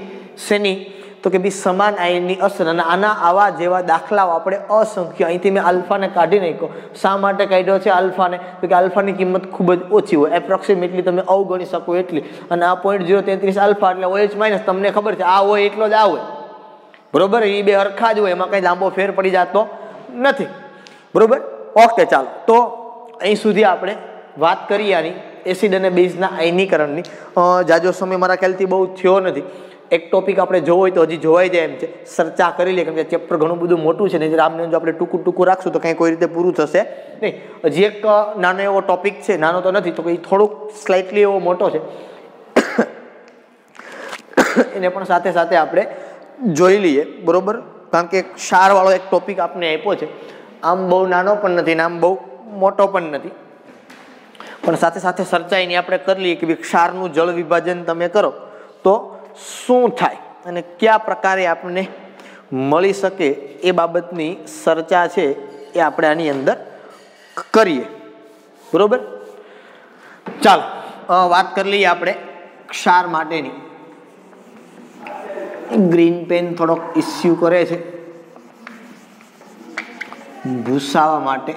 શેની તો કે ભાઈ સમાન આયનની અસર, અને આના આવા જેવા દાખલાઓ આપણે અસંખ્ય, અહીંથી મેં આલ્ફાને કાઢી નાખ્યો. શા માટે કાઢ્યો છે આલ્ફાને? તો કે આલ્ફાની કિંમત ખૂબ જ ઓછી હોય, એપ્રોક્સિમેટલી તમે અવગણી શકો એટલી, અને આ 0.033 આલ્ફા એટલે OH માઇનસ, તમને ખબર છે આ હોય એટલો જ આ હોય, બરોબર. એ બે હરખા જ હોય, એમાં કંઈ લાંબો ફેર પડી જતો નથી, બરોબર. ઓકે, ચાલો તો અહીં સુધી આપણે વાત કરીએ આની એસિડ અને બેઝના આયનીકરણની. જાજો સમય મારા ખ્યાલથી બહુ થયો નથી. એક ટોપિક આપણે જોવો હોય તો હજી જોવાઈ જાય એમ છે, ચર્ચા કરી લે, કેમ કે ચેપ્ટર ઘણું બધું મોટું છે ને, રામને જો આપણે ટૂંકું રાખશું તો કંઈ કોઈ રીતે પૂરું થશે નહીં. હજી એક નાનો એવો ટોપિક છે, નાનો તો નથી તો કંઈ થોડુંક સ્લાઇટલી એવો મોટો છે, એને પણ સાથે સાથે આપણે જોઈ લઈએ, બરોબર. કારણ કે ક્ષારવાળો એક ટોપિક આપણે આપ્યો છે, આમ બહુ નાનો પણ નથી ને આમ બહુ મોટો પણ નથી, પણ સાથે સાથે ચર્ચા એની આપણે કરી લઈએ કે ક્ષારનું જળ વિભાજન તમે કરો તો શું થાય અને કયા પ્રકારે આપણને મળી શકે એ બાબતની ચર્ચા છે એ આપણે આની અંદર કરીએ, બરોબર. ચાલો વાત કરી લઈએ આપણે ક્ષાર માટેની. ગ્રીન પેન થોડોક ઇસ્યુ કરે છે ભૂસાવા માટે.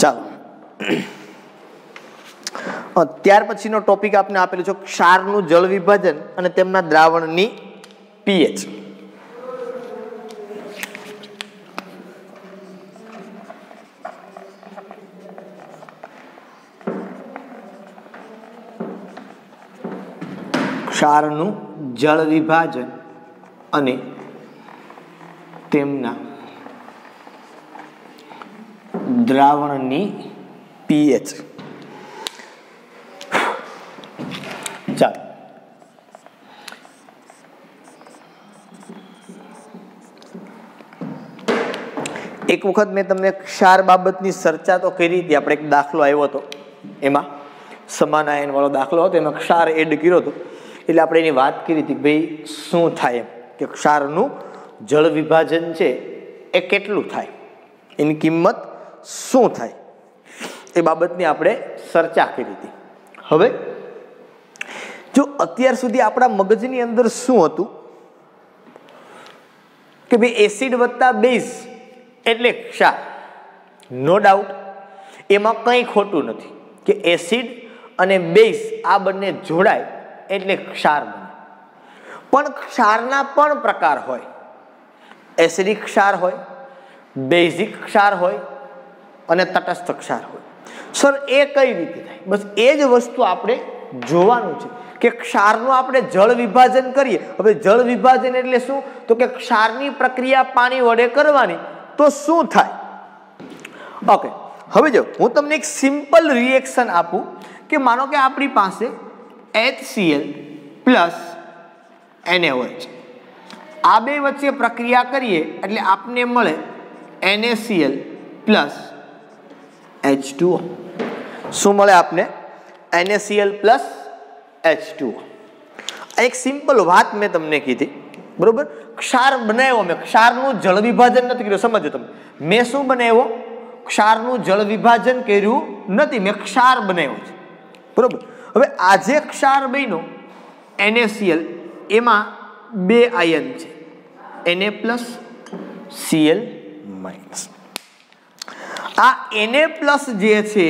ચાલો ત્યાર પછીનો ટોપિક આપને આપેલું છે ક્ષારનું જળ વિભાજન અને તેમના દ્રાવણની પીએચ. ક્ષારનું જળ વિભાજન અને તેમના દ્રાવણની પીએચ. ચાલો એક વખત મેં તમને ક્ષાર બાબતની ચર્ચા તો કરી હતી. આપણે એક દાખલો આવ્યો હતો, એમાં સમાન આયન વાળો દાખલો હતો, એમાં ક્ષાર એડ કર્યો હતો. એટલે આપણે એની વાત કરી હતી ભાઈ શું થાય એમ કે ક્ષારનું જળ વિભાજન છે એ કેટલું થાય, એની કિંમત શું થાય, એ બાબતની આપણે ચર્ચા કરી હતી. હવે જો અત્યાર સુધી આપણા મગજની અંદર શું હતું કે ભાઈ એસિડ વત્તા બેઝ એટલે ક્ષાર, નો ડાઉટ એમાં કંઈ ખોટું નથી કે એસિડ અને બેઝ આ બંને જોડાય એટલે ક્ષાર બને. પણ ક્ષારના પણ પ્રકાર હોય, એસિડિક ક્ષાર હોય, બેઝિક ક્ષાર હોય અને તટસ્થ ક્ષાર હોય. સર એ કઈ રીતે થાય? બસ એ જ વસ્તુ આપણે જોવાનું છે કે ક્ષારનું આપણે જળ વિભાજન કરીએ. હવે જળ વિભાજન એટલે શું? તો કે ક્ષારની પ્રક્રિયા પાણી વડે કરવાની, તો શું થાય? ઓકે, હવે જો હું તમને એક સિમ્પલ રિએક્શન આપું કે માનો કે આપણી પાસે HCl પ્લસ NaOH, આ બે વચ્ચે પ્રક્રિયા કરીએ એટલે આપને મળે NaCl પ્લસ H2O. શું મળે આપને? NaCl plus H2O. એક સિમ્પલ વાત મેં તમને કીધી, બરોબર? ક્ષાર બનાવ્યો મેં, ક્ષારનું જળ વિભાજન નથી કર્યું. સમજો તમે, મેં શું બનાવ્યો? ક્ષારનું જળ વિભાજન કર્યું નથી, મેં ક્ષાર બનાવ્યો છે, બરોબર? હવે આ જે ક્ષાર બન્યો NaCl, એમાં બે આયન છે, Na પ્લસ Cl માઇનસ. આ Na પ્લસ જે છે,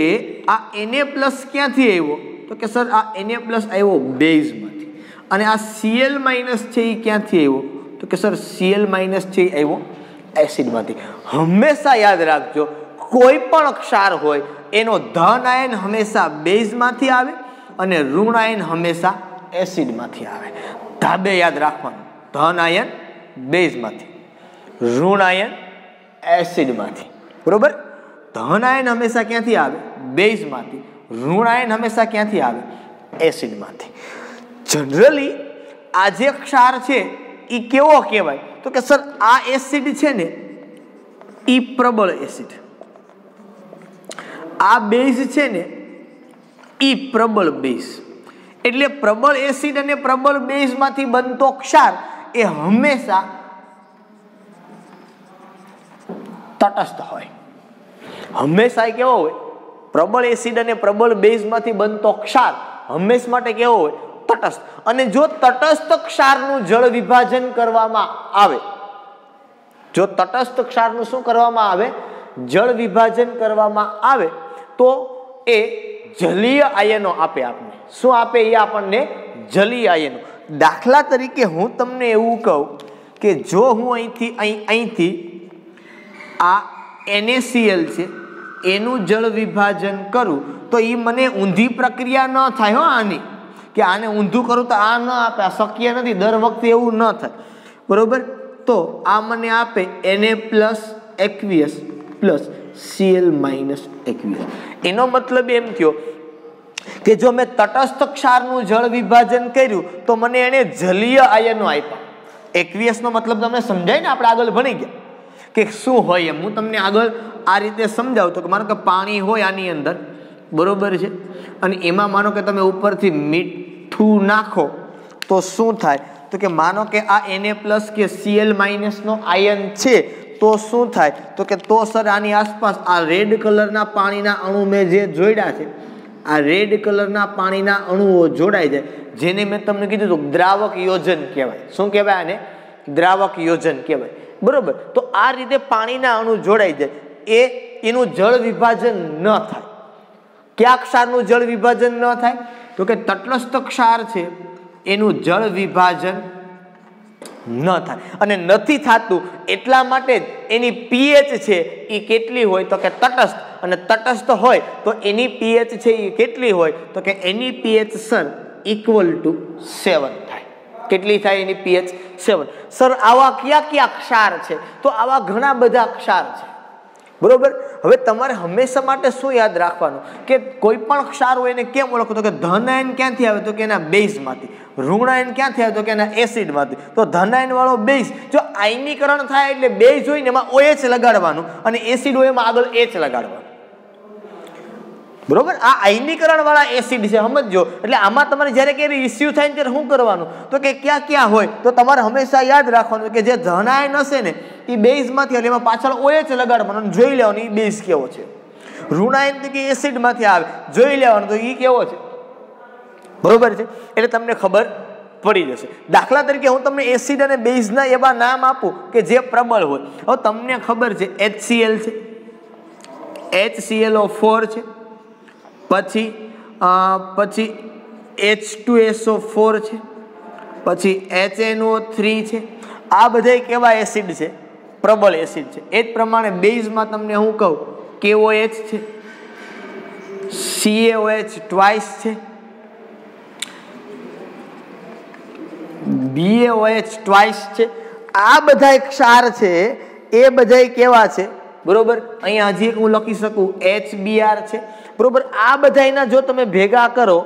આ Na પ્લસ ક્યાંથી આવ્યો? તો કે સર આ Na પ્લસ આવ્યો બેઝમાંથી. અને આ Cl માઇનસ છે એ ક્યાંથી આવ્યો? તો કે સર Cl માઇનસ છે એ આવ્યો એસિડમાંથી. હંમેશા યાદ રાખજો, કોઈ પણ ક્ષાર હોય એનો ધન આયન હંમેશા બેઝમાંથી આવે અને ઋણ આયન હંમેશા એસિડમાંથી આવે. ધાબે યાદ રાખવાનું, ધન આયન બેઝમાંથી, ઋણ આયન એસિડમાંથી, બરોબર? ધન આયન હંમેશા ક્યાંથી આવે? બેઝમાંથી. ઋણ આયન હંમેશા ક્યાંથી આવે? એસિડમાંથી. જનરલી આ જે ક્ષાર છે એ કેવો કહેવાય? તો કે સર આ એસિડ છે ને એ પ્રબળ એસિડ, આ બેઝ છે ને એ પ્રબળ બેઝ. એટલે પ્રબળ એસિડ અને પ્રબળ બેઝમાંથી બનતો ક્ષાર એ હંમેશા તટસ્થ હોય. હંમેશા એ કેવો હોય? પ્રબળ એસિડ અને પ્રબળ બેઝમાંથી બનતો ક્ષાર હંમેશા માટે કેવો હોય? તટસ્થ. અને જો તટસ્થ ક્ષારનું જળ વિભાજન કરવામાં આવે, જો તટસ્થ ક્ષારનું શું કરવામાં આવે? જળ વિભાજન કરવામાં આવે તો એ જલીય આયનો આપે આપણને. શું આપે? એ આપણને જલીય આયનો. દાખલા તરીકે હું તમને એવું કહું કે જો હું અહીંથી આ NaCl છે એનું જળ વિભાજન કરું તો એ મને ઊંધી પ્રક્રિયા ન થાય હો આની, કે આને ઊંધું કરું તો આ ન આપે, આ શક્ય નથી, દર વખતે એવું ન થાય, બરોબર? તો આ મને આપે Na plus aqueous plus Cl minus aqueous. એનો મતલબ એમ થયો કે જો મેં તટસ્થ ક્ષારનું જળ વિભાજન કર્યું તો મને એને જલીય આયનો આપ્યા. aqueous નો મતલબ તમને સમજાય ને? આપણે આગળ ભણી ગયા કે શું હોય એમ. હું તમને આગળ આ રીતે સમજાવું તો કે માનો કે પાણી હોય આની અંદર, બરોબર છે, અને એમાં માનો કે તમે ઉપરથી મીઠું નાખો તો શું થાય? તો કે માનો કે આ Na પ્લસ કે Cl માઇનસ નો આયન છે તો શું થાય? તો કે તો સર આની આસપાસ આ રેડ કલરના પાણીના અણુ મેં જે જોડ્યા છે, આ રેડ કલરના પાણીના અણુઓ જોડાઈ જાય, જેને મેં તમને કીધું હતું દ્રાવક યોજન કહેવાય. શું કહેવાય આને? દ્રાવક યોજન કહેવાય, બરોબર? તો આ રીતે પાણીના અણુ જોડાઈ જાય, એનું જળ વિભાજન ન થાય. કયા ક્ષારનું જળ વિભાજન ન થાય? તો કે તટસ્થ ક્ષાર છે એનું જળ વિભાજન ન થાય. અને નથી થતું એટલા માટે જ એની pH છે એ કેટલી હોય? તો કે તટસ્થ. અને તટસ્થ હોય તો એની pH છે એ કેટલી હોય? તો કે એની pH સર ઇક્વલ ટુ 7 થાય. કેટલી થાય એની pH? 7. સર આવા કયા કયા ક્ષાર છે? તો આવા ઘણા બધા ક્ષાર છે, બરોબર? હવે તમારે હંમેશા માટે શું યાદ રાખવાનું કે કોઈ પણ ક્ષાર હોય એને કેમ ઓળખો? તો કે ધન આયન ક્યાંથી આવે? તો કે એના બેઝમાંથી. ઋણ આયન ક્યાંથી આવે? તો કે એના એસિડમાંથી. તો ધન આયન વાળો બેઝ, જો આયનીકરણ થાય એટલે બેઝ હોય ને એમાં OH લગાડવાનું અને એસિડ હોય એમાં આગળ H લગાડવાનું, બરોબર? આ આયનીકરણ વાળા એસિડ છે, સમજો. એટલે આમાં તમારે જ્યારે ક્યારે ઇસ્યુ થાય ને ત્યારે શું કરવાનું? તો કે ક્યાં ક્યાં હોય? તો તમારે હંમેશા યાદ રાખવાનું કે જે ધન આયન હશે ને એ બેઝમાંથી આવે, એમાં પાછળ OH લગાડવાનું, જોઈ લેવાનું એ બેઝ કેવો છે. ઋણ આયન કે એસિડમાંથી આવે, જોઈ લેવાનું તો એ કેવો છે, બરોબર છે, એટલે તમને ખબર પડી જશે. દાખલા તરીકે હું તમને એસિડ અને બેઝના એવા નામ આપું કે જે પ્રબળ હોય. હવે તમને ખબર છે HCl છે, HClO4 છે, પછી H2SO4 છે, પછી HNO3 છે. આ બધા કેવા એસિડ છે? પ્રબળ એસિડ છે. એ જ પ્રમાણે બેઝમાં તમને હું કહું KOH છે, CaOH ટ્વાઇસ છે, BaOH ટ્વાઇસ છે. આ બધા ક્ષાર છે એ બધા કેવા છે? બરોબર. અહીંયા હજી એક હું લખી શકું HBr છે. બરોબર. આ બધાના જો તમે ભેગા કરો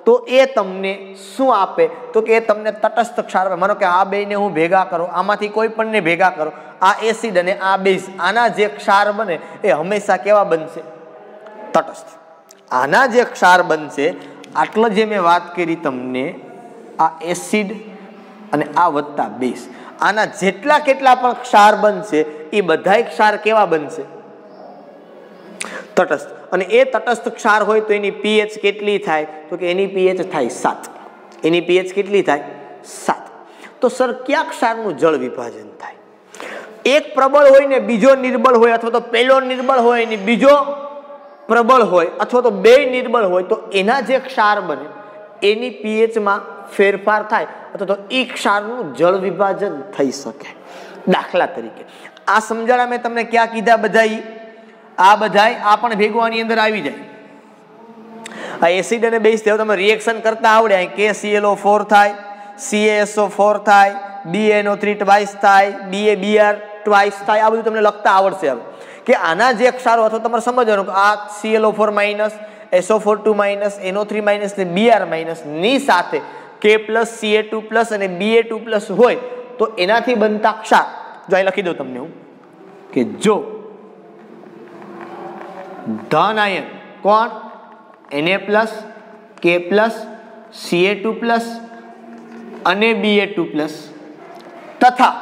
તો એ તમને શું આપે? તો કે એ તમને તટસ્થ ક્ષાર. માનો કે આ બેને હું ભેગા કરો, આમાંથી કોઈ પણને ભેગા કરો, આ એસિડ અને આ બેઝ, આના જે ક્ષાર બને એ હંમેશા કેવા બનશે? તટસ્થ. આના જે ક્ષાર બનશે, આટલો જે મેં વાત કરી તમને, આ એસિડ અને આ વત્તા બેઝ, આના જેટલા કેટલા પણ ક્ષાર બનશે એ બધાય ક્ષાર કેવા બનશે? તટસ્થ. અને એ તટસ્થ ક્ષાર હોય તો એની pH કેટલી થાય? તો કે એની pH થાય 7. એની pH કેટલી થાય? 7. તો સર કયા ક્ષારનું જળ વિભાજન થાય? એક પ્રબળ હોય ને બીજો નિર્બળ હોય, અથવા તો પેલો નિર્બળ હોય ને બીજો પ્રબળ હોય, અથવા તો બે નિર્બળ હોય, તો એના જે ક્ષાર બને એની pH માં ફેરફાર થાય, અથવા તો એ ક્ષારનું જળ વિભાજન થઈ શકે. દાખલા તરીકે આ સમજાણા મેં તમને ક્યાં કીધા? બધાય આ બધાય આ પણ ભેગું આની અંદર આવી જાય. આ એસિડ અને બેઝ થયો, તમે રિએક્શન કરતા આવડે. અહીં KClO4 થાય, CaSO4 થાય, BaNO3 ટ્વાઇસ થાય, BaBr ટ્વાઇસ થાય. આ બધું તમને લખતા આવડશે. હવે કે આના જે ક્ષારો, અથવા તમારે સમજવાનું કે આ Cl4 minus, SO42 minus, NO3 minus ને Br માઇનસ ની સાથે K પ્લસ, Ca2 પ્લસ અને Ba2 પ્લસ હોય તો એનાથી બનતા ક્ષાર જો અહીં લખી દઉં તમને હું, કે જો ધન આયન કોણ? Na plus, K plus, Ca2 plus અને Ba2 પ્લસ તથા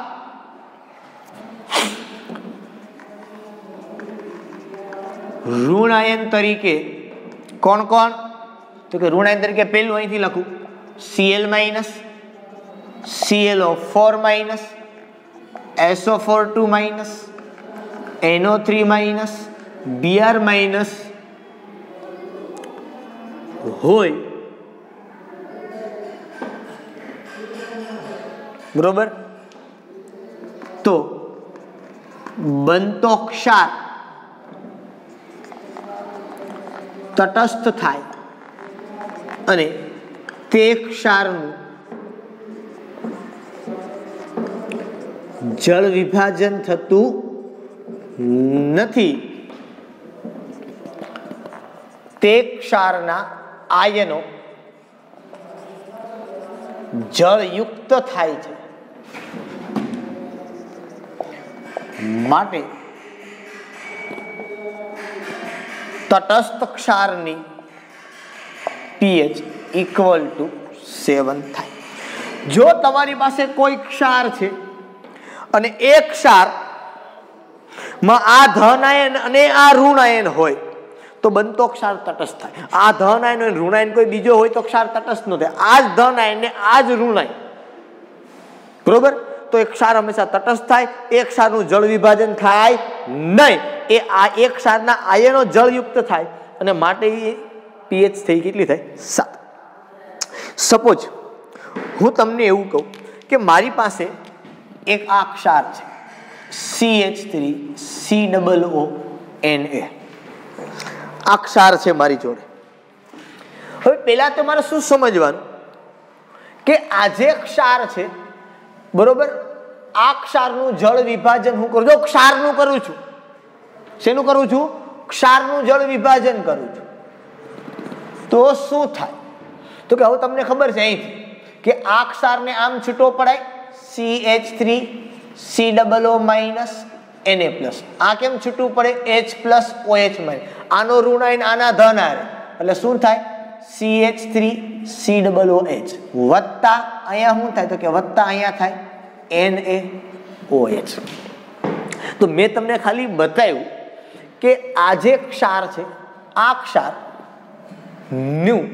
ઋણ આયન તરીકે કોણ કોણ? તો કે ઋણ આયન તરીકે પહેલું અહીંથી લખું Cl minus, ClO4 minus, SO42 minus, NO3 minus, Br minus હોય. બરોબર. તો બનતો ક્ષાર તટસ્થ થાય અને તે ક્ષારનું જળ વિભાજન થતું નથી. તે ક્ષારના આયનો જળયુક્ત થાય છે. માટે તટસ્થ ક્ષારની pH equal to 7 થાય. જો તમારી પાસે કોઈ ક્ષાર છે અને એ ક્ષાર માં આ ધન આયન અને આ ઋણ આયન હોય તો બનતો ક્ષાર તટસ્થ થાય. આ ધન આયન અને ઋણ આયન કોઈ બીજો હોય તો ક્ષાર તટસ્થ ન થાય. આ જ ધન આયન ને આ જ ઋણ આયન, બરોબર. તો એક ક્ષાર હંમેશા તટસ્થ થાય. એક ક્ષારનું જળ વિભાજન થાય નહીં. એ આ એક ક્ષારના આયનો જળયુક્ત થાય અને માટે pH થઈ કેટલી થાય? 7. સપોઝ હું તમને એવું કહું કે મારી પાસે એક આ ક્ષાર છે CH3COONA. આ ક્ષાર છે મારી જોડે. હવે પહેલા તો મારે શું સમજવાનું કે આ જે ક્ષાર છે, બરોબર, આ ક્ષારનું જળ વિભાજન હું કરું. જો ક્ષારનું કરું છું, શેનું કરું છું? ક્ષારનું જળ વિભાજન કરું છું. તો શું થાય? તો કે હવે તમને ખબર છે અહીંથી કે આ ક્ષારને આમ છૂટો પડાય CH3COO માઇનસ Na પ્લસ. આ કેમ છૂટું પડે? H plus OH minus. આનો ઋણ આયન આના ધન આયન, એટલે શું થાય? CH3COOH વત્તા અહીંયા શું થાય? તો કે વત્તા અહીંયા થાય NaOH. તો મેં તમને ખાલી બતાવ્યું કે આ જે ક્ષાર છે, આ ક્ષાર નું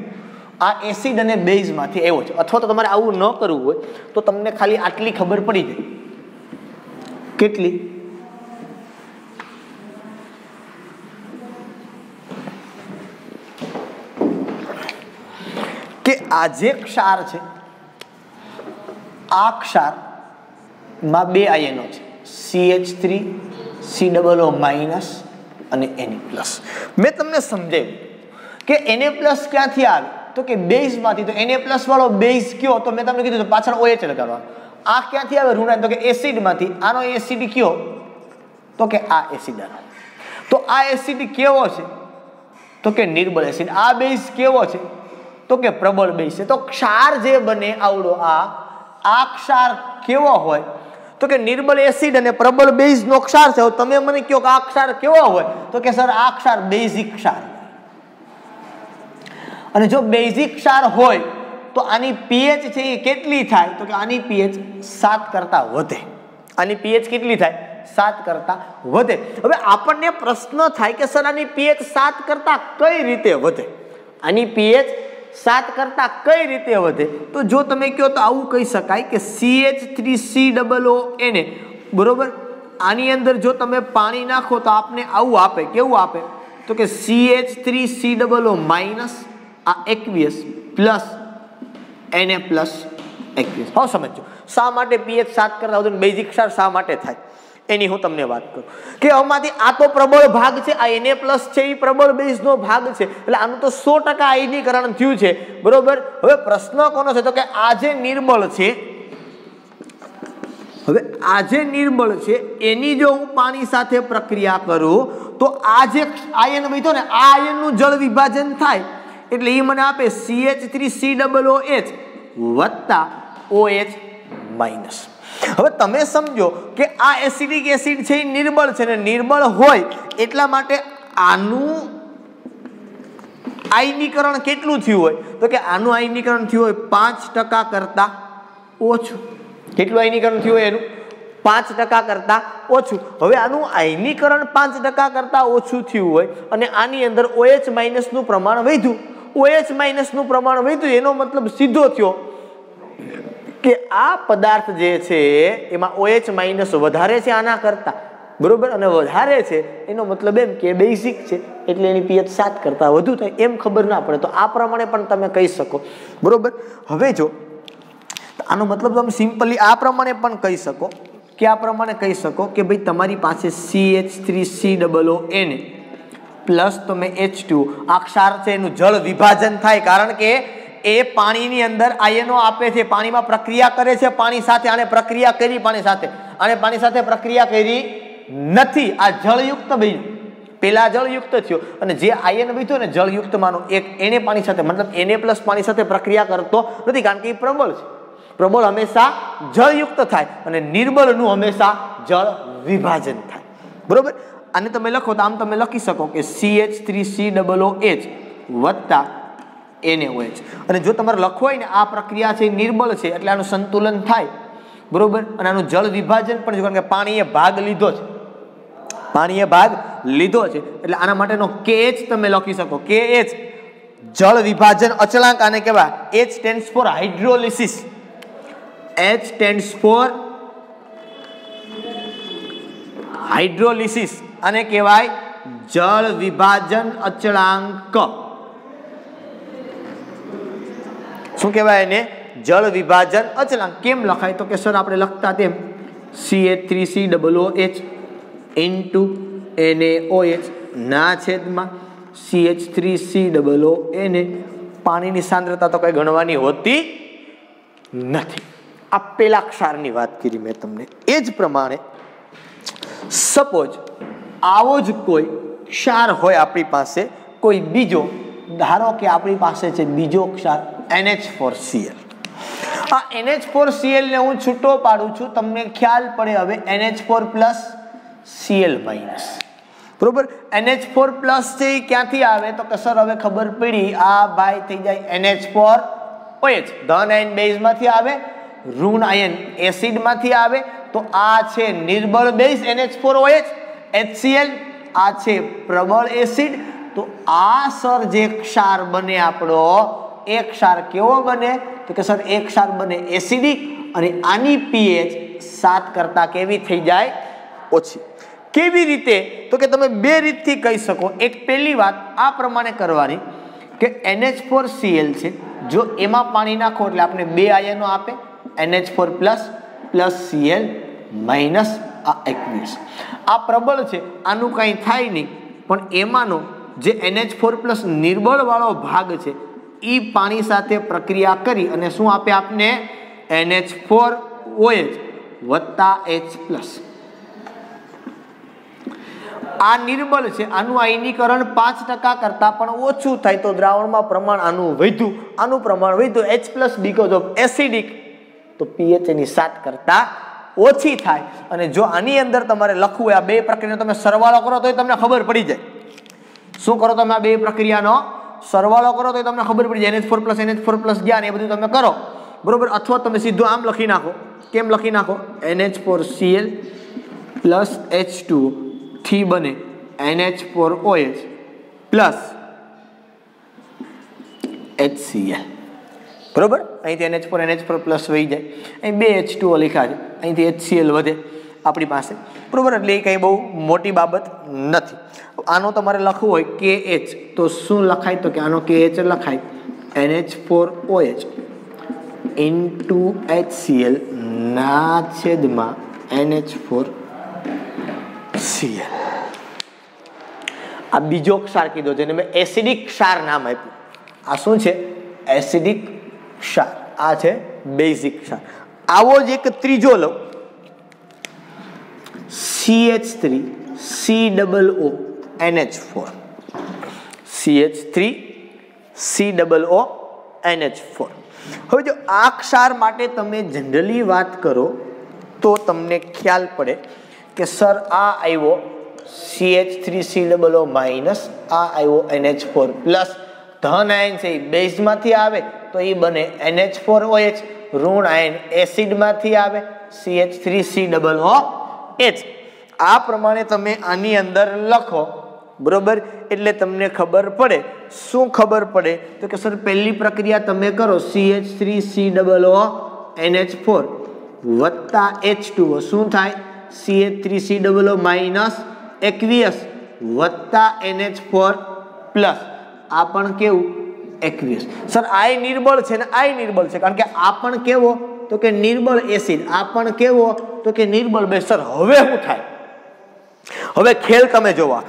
આ એસિડ અને બેઝમાંથી આવ્યો છે. અથવા તો તમારે આવું ન કરવું હોય તો તમને ખાલી આટલી ખબર પડી જાય. કેટલી? કે આ જે ક્ષાર છે, આ ક્ષારમાં બે આયનો છે, CH3 COO- અને Na+. મેં તમને સમજાવ્યું કે Na+ ક્યાંથી આવે તો કે બેઝમાંથી. તો Na+ વાળો બેઝ કયો તો મેં તમને કીધું તો પાછળ OH લગાડવાનો. આ ક્યાંથી આવે ઋણાયન તો કે એસિડમાંથી. આનો એસિડ કયો તો કે આ એસિડ આનો. તો આ એસિડ કેવો છે તો કે નિર્બળ એસિડ. આ બેઝ કેવો છે તો કે પ્રબળ બેઝ છે. તો ક્ષાર જે બને આવડો આ ક્ષાર કેવો હોય તો કે નિર્બળ એસિડ અને પ્રબળ બેઝ નો ક્ષાર છે. તમે મને કહો કે આ ક્ષાર કેવો હોય તો કે સર આ ક્ષાર બેઝિક ક્ષાર. અને જો બેઝિક ક્ષાર હોય તો આની pH છે એ કેટલી થાય તો કે આની pH 7 કરતા વધે. આની pH કેટલી થાય? 7 કરતા વધે. હવે આપણને પ્રશ્ન થાય કે સર આની pH 7 કરતા કઈ રીતે વધે? આની pH 7 કરતા કઈ રીતે વધે? તો જો તમે કહો તો આવું કહી શકાય કે CH3COO Na બરોબર. આની અંદર જો તમે પાણી નાખો તો આપને આવું આપે. કેવું આપે તો કે CH3COO- આ aqueous plus Na plus aqueous. હવે સમજો શા માટે pH 7 કરતા વધુ બેઝિક ક્ષાર શા માટે થાય એની હું તમને વાત કરું કે આમાંથી આ તો પ્રબળ ભાગ છે, આ Na+ છે એ પ્રબળ બેઝનો ભાગ છે, એટલે આનું તો 100% આયનીકરણ થયું છે બરોબર. હવે પ્રશ્ન કોનો છે તો કે આ જે નિર્બળ છે, હવે આ જે નિર્બળ છે એની જો હું પાણી સાથે પ્રક્રિયા કરું તો આ જે આયન બન્યો ને આ આયનનું જળ વિભાજન થાય એટલે એ મને આપે CH3COOH વત્તા OH-. હવે તમે સમજો કે આ એસિડિક એસિડ છે એ નિર્બળ છે ને નિર્બળ હોય એટલા માટે આનું આયનીકરણ કેટલું થયું હોય તો કે આનું આયનીકરણ થયું હોય 5% કરતા ઓછું. કેટલું આયનીકરણ થયું હોય એનું? 5% કરતા ઓછું. હવે આનું આયનીકરણ 5% કરતા ઓછું થયું હોય અને આની અંદર OH- નું પ્રમાણ વધ્યું. OH- નું પ્રમાણ વધ્યું એનો મતલબ સીધો થયો કે આ પદાર્થ જે છે એમાં OH- વધારે છે આના કરતા બરોબર. અને વધારે છે એનો મતલબ એમ કે બેઝિક છે એટલે એની pH 7 કરતા વધુ થાય. એમ ખબર ના પડે તો આ પ્રમાણે પણ તમે કહી શકો બરોબર. હવે જો આનો મતલબ તમે સિમ્પલી આ પ્રમાણે પણ કહી શકો કે આ પ્રમાણે કહી શકો કે ભાઈ તમારી પાસે CH3COO Na પ્લસ તમે H2 આ ક્ષાર છે એનું જળ વિભાજન થાય કારણ કે એ પાણીની અંદર આયનો આપે છે, પાણીમાં પ્રક્રિયા કરે છે પાણી સાથે. આને પ્રક્રિયા કરી પાણી સાથે, આને પાણી સાથે પ્રક્રિયા કરી નથી. આ જળયુક્ત બન્યું. પેલા જળયુક્ત થયો અને જે આયન બન્યો ને જળયુક્તમાંનો એક એને પાણી સાથે મતલબ Na+ પાણી સાથે પ્રક્રિયા કરતો નથી કારણ કે એ પ્રબળ છે. પ્રબળ હંમેશા જળયુક્ત થાય અને નિર્બળનું હંમેશા જળ વિભાજન થાય બરોબર. આને તમે લખો તો આમ તમે લખી શકો કે CH3COOH વત્તા NaOH. અને જો તમારે લખવું હોય ને આ પ્રક્રિયા છે નિર્બળ છે એટલે આનું સંતુલન થાય બરોબર. અને આનું જળ વિભાજન પણ કારણ કે પાણીએ ભાગ લીધો છે, પાણીએ ભાગ લીધો છે એટલે આના માટેનો KH તમે લખી શકો. KH જળ વિભાજન અચળાંક આને કહેવાય. H stands for hydrolysis. H stands for hydrolysis આને કહેવાય જળ વિભાજન અચળાંક. શું કહેવાય એને? જળ વિભાજન અચળાંક. કેમ લખાય તો કે સર આપણે લખતા તેમ CH3COOH ઇન્ટુ NaOH ના છેદમાં CH3COO Na. પાણીની સાંદ્રતા તો કઈ ગણવાની હોતી નથી. આ પેલા ક્ષારની વાત કરી મેં તમને. એ જ પ્રમાણે સપોઝ આવો જ કોઈ ક્ષાર હોય આપણી પાસે કોઈ બીજો, ધારો કે આપણી પાસે છે બીજો ક્ષાર NH4Cl. આ NH4Cl ને હું છૂટો પાડું છું તમને ખ્યાલ પડે. હવે NH4+ Cl- બરોબર. NH4+ છે એ ક્યાંથી આવે તો કે સર હવે ખબર પડી આ ભાઈ થઈ જાય NH4OH ધન આયન બેઝમાંથી આવે, ઋણ આયન એસિડમાંથી આવે. તો આ છે નિર્બળ બેઝ NH4OH HCl, આ છે પ્રબળ એસિડ. તો આ સર જે ક્ષાર બને આપણો એક ક્ષાર કેવો બને તો કે સર એક ક્ષાર બને એસિડિક અને આની pH 7 કરતા કેવી થઈ જાય ઓછી કેવી રીતે તો કે તમે બે રીતથી કહી શકો એક પહેલી વાત આ પ્રમાણે કરવાની કે NH4Cl છે જો એમાં પાણી નાખો એટલે આપણે બે આયનો આપે NH4+ પ્લસ Cl માઈનસ આ aqueous આ પ્રબળ છે આનું કંઈ થાય નહીં પણ એમાંનો જે NH4+ નિર્બળ વાળો ભાગ છે ઈ પાણી સાથે પ્રક્રિયા કરી અને શું આપે આપને NH4OH વત્તા H+. આ નિર્બળ છે આનું આયનીકરણ 5% કરતા પણ ઓછું થાય તો દ્રાવણમાં પ્રમાણ આનું વધ્યું આનું પ્રમાણ વધ્યું H+ બીકોઝ ઓફ એસિડિક તો pH એની 7 કરતા ઓછી થાય અને જો આની અંદર તમારે લખવું હોય આ બે પ્રક્રિયાનો તમે સરવાળો કરો તો તમને ખબર પડી જાય શું કરો તમે આ બે પ્રક્રિયાનો સરવાળો કરો તો તમને ખબર પડી જાય NH4+ જ્ઞાન એ બધું તમે કરો બરોબર અથવા તમે સીધું આમ લખી નાખો કેમ લખી નાખો NH4Cl પ્લસ H2O થી બને NH4OH પ્લસ HCl બરોબર અહીંથી NH4 પ્લસ વહી જાય અહીં બે H2O લખ્યા છે અહીંથી HCl વધે આપણી પાસે બરોબર એટલે એ કંઈ બહુ મોટી બાબત નથી આનો તમારે લખવું હોય KH તો શું લખાય તો કે આનો KH લખાય NH4OH ઇન્ટુ HCl ના છેદમાં NH4Cl આ બીજો ક્ષાર કીધો જેને મેં એસિડિક ક્ષાર નામ આપ્યું આ શું છે એસિડિક ક્ષાર આ છે બેઝિક ક્ષાર આવો જ એક ત્રીજો લો CH3COONH4 CH3COONH4 હવે જો આ ક્ષાર માટે તમે જનરલી વાત કરો તો તમને ખ્યાલ પડે કે સર આ આવ્યો CH3COO માઇનસ આ આવ્યો NH4 પ્લસ ધન આયન છે એ બેઝમાંથી આવે તો એ બને NH4OH ઋણ આયન એસિડમાંથી આવે CH3COOH આ પ્રમાણે તમે આની અંદર લખો બરોબર એટલે તમને ખબર પડે શું ખબર પડે તો કે સર પહેલી પ્રક્રિયા તમે કરો CH3COONH4 વત્તા H2O શું થાય CH3COO માઇનસ aqueous વત્તા NH4 પ્લસ આ પણ કેવું aqueous સર આ નિર્બળ છે ને આ નિર્બળ છે કારણ કે આ પણ કેવો તો કે નિર્બળ એસિડ આ પણ કેવો તો કે નિર્બળ બેઝ સર હવે શું થાય હવે ખેલ તમે જોવા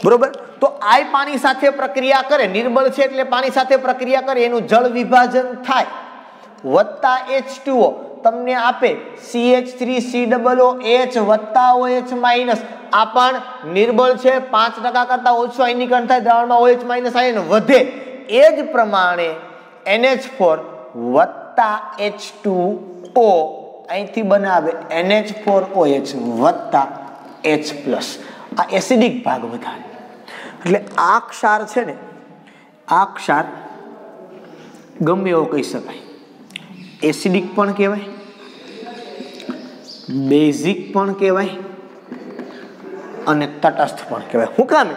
બરોબર તો આ પાણી સાથે પ્રક્રિયા કરે નિર્બળ છે એટલે પાણી સાથે પ્રક્રિયા કરે એનું જળ વિભાજન થાય વત્તા H2O તમને આપે CH3COOH વત્તા OH માઇનસ આ પણ નિર્બળ છે 5% કરતા ઓછું આયનીકરણ થાય દ્રાવણમાં OH માઇનસ આયન વધે એ જ પ્રમાણે NH4 વત્તા H2O અહીંથી બનાવે NH4OH વત્તા H+. આ એસિડિક ભાગ વધારે એટલે આ ક્ષાર છે ને આ ક્ષાર ગમે એવો કહી શકાય એસિડિક પણ કહેવાય બેઝિક પણ કહેવાય અને તટસ્થ પણ કહેવાય શું કામ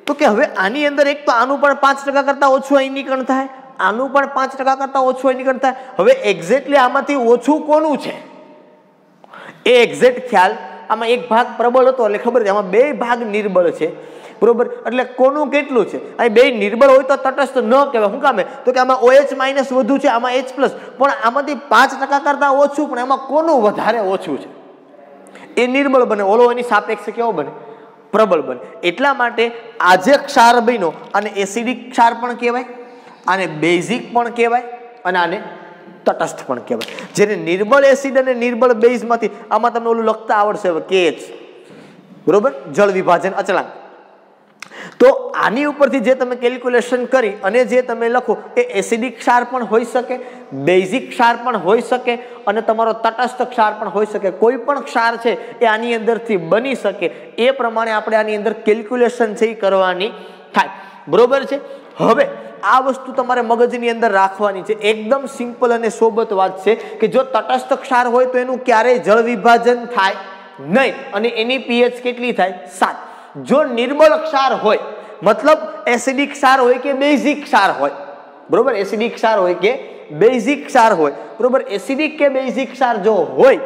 તો કે હવે આની અંદર એક તો આનું પણ 5% કરતા ઓછું આયનીકરણ થાય આનું પણ 5% કરતા ઓછું આયનીકરણ થાય હવે એક્ઝેક્ટલી આમાંથી ઓછું કોનું છે એ એક્ઝેક્ટ ખ્યાલ આમાં એક ભાગ પ્રબળ હતો એટલે ખબર છે આમાં બે ભાગ નિર્બળ છે બરોબર એટલે કોનું કેટલું છે અહીં બે નિર્બળ હોય તો તટસ્થ ન કહેવાય શું કામે તો કે આમાં OH માઇનસ વધુ છે આમાં H પ્લસ પણ આમાંથી 5% કરતા ઓછું પણ એમાં કોનું વધારે ઓછું છે એ નિર્બળ બને ઓલો એની સાપેક્ષે કેવો બને પ્રબળ બને એટલા માટે આજે ક્ષાર બન્યો અને એસિડિક ક્ષાર પણ કહેવાય આને બેઝિક પણ કહેવાય અને આને તટસ્થ પણ કહેવાય જેને નિર્બળ એસિડ અને નિર્બળ બેઝમાંથી આમાં તમને ઓલું લખતા આવડશે હવે KH બરોબર જળ વિભાજન અચળાંક તો આની ઉપરથી જે તમે કેલ્ક્યુલેશન કરી અને જે તમે લખો એ એસિડિક ક્ષાર પણ હોઈ શકે બેઝિક ક્ષાર પણ હોઈ શકે અને તમારો તટસ્થ ક્ષાર પણ હોઈ શકે કોઈ પણ ક્ષાર છે એ આની અંદરથી બની શકે એ પ્રમાણે આપણે આની અંદર કેલ્ક્યુલેશન છે એ કરવાની થાય બરોબર છે હવે આ વસ્તુ તમારે મગજની અંદર રાખવાની છે એકદમ સિમ્પલ અને સોબત વાત છે કે જો તટસ્થ ક્ષાર હોય તો એનું ક્યારેય જળ વિભાજન થાય નહીં અને એની pH કેટલી થાય 7 જો નિર્બળ ક્ષાર હોય मतलब एसिडिक क्षार होय के बेसिक क्षार होय, बरोबर, एसिडिक क्षार होय के बेसिक क्षार होय, बरोबर। एसिडिक के बेसिक क्षार जो होय,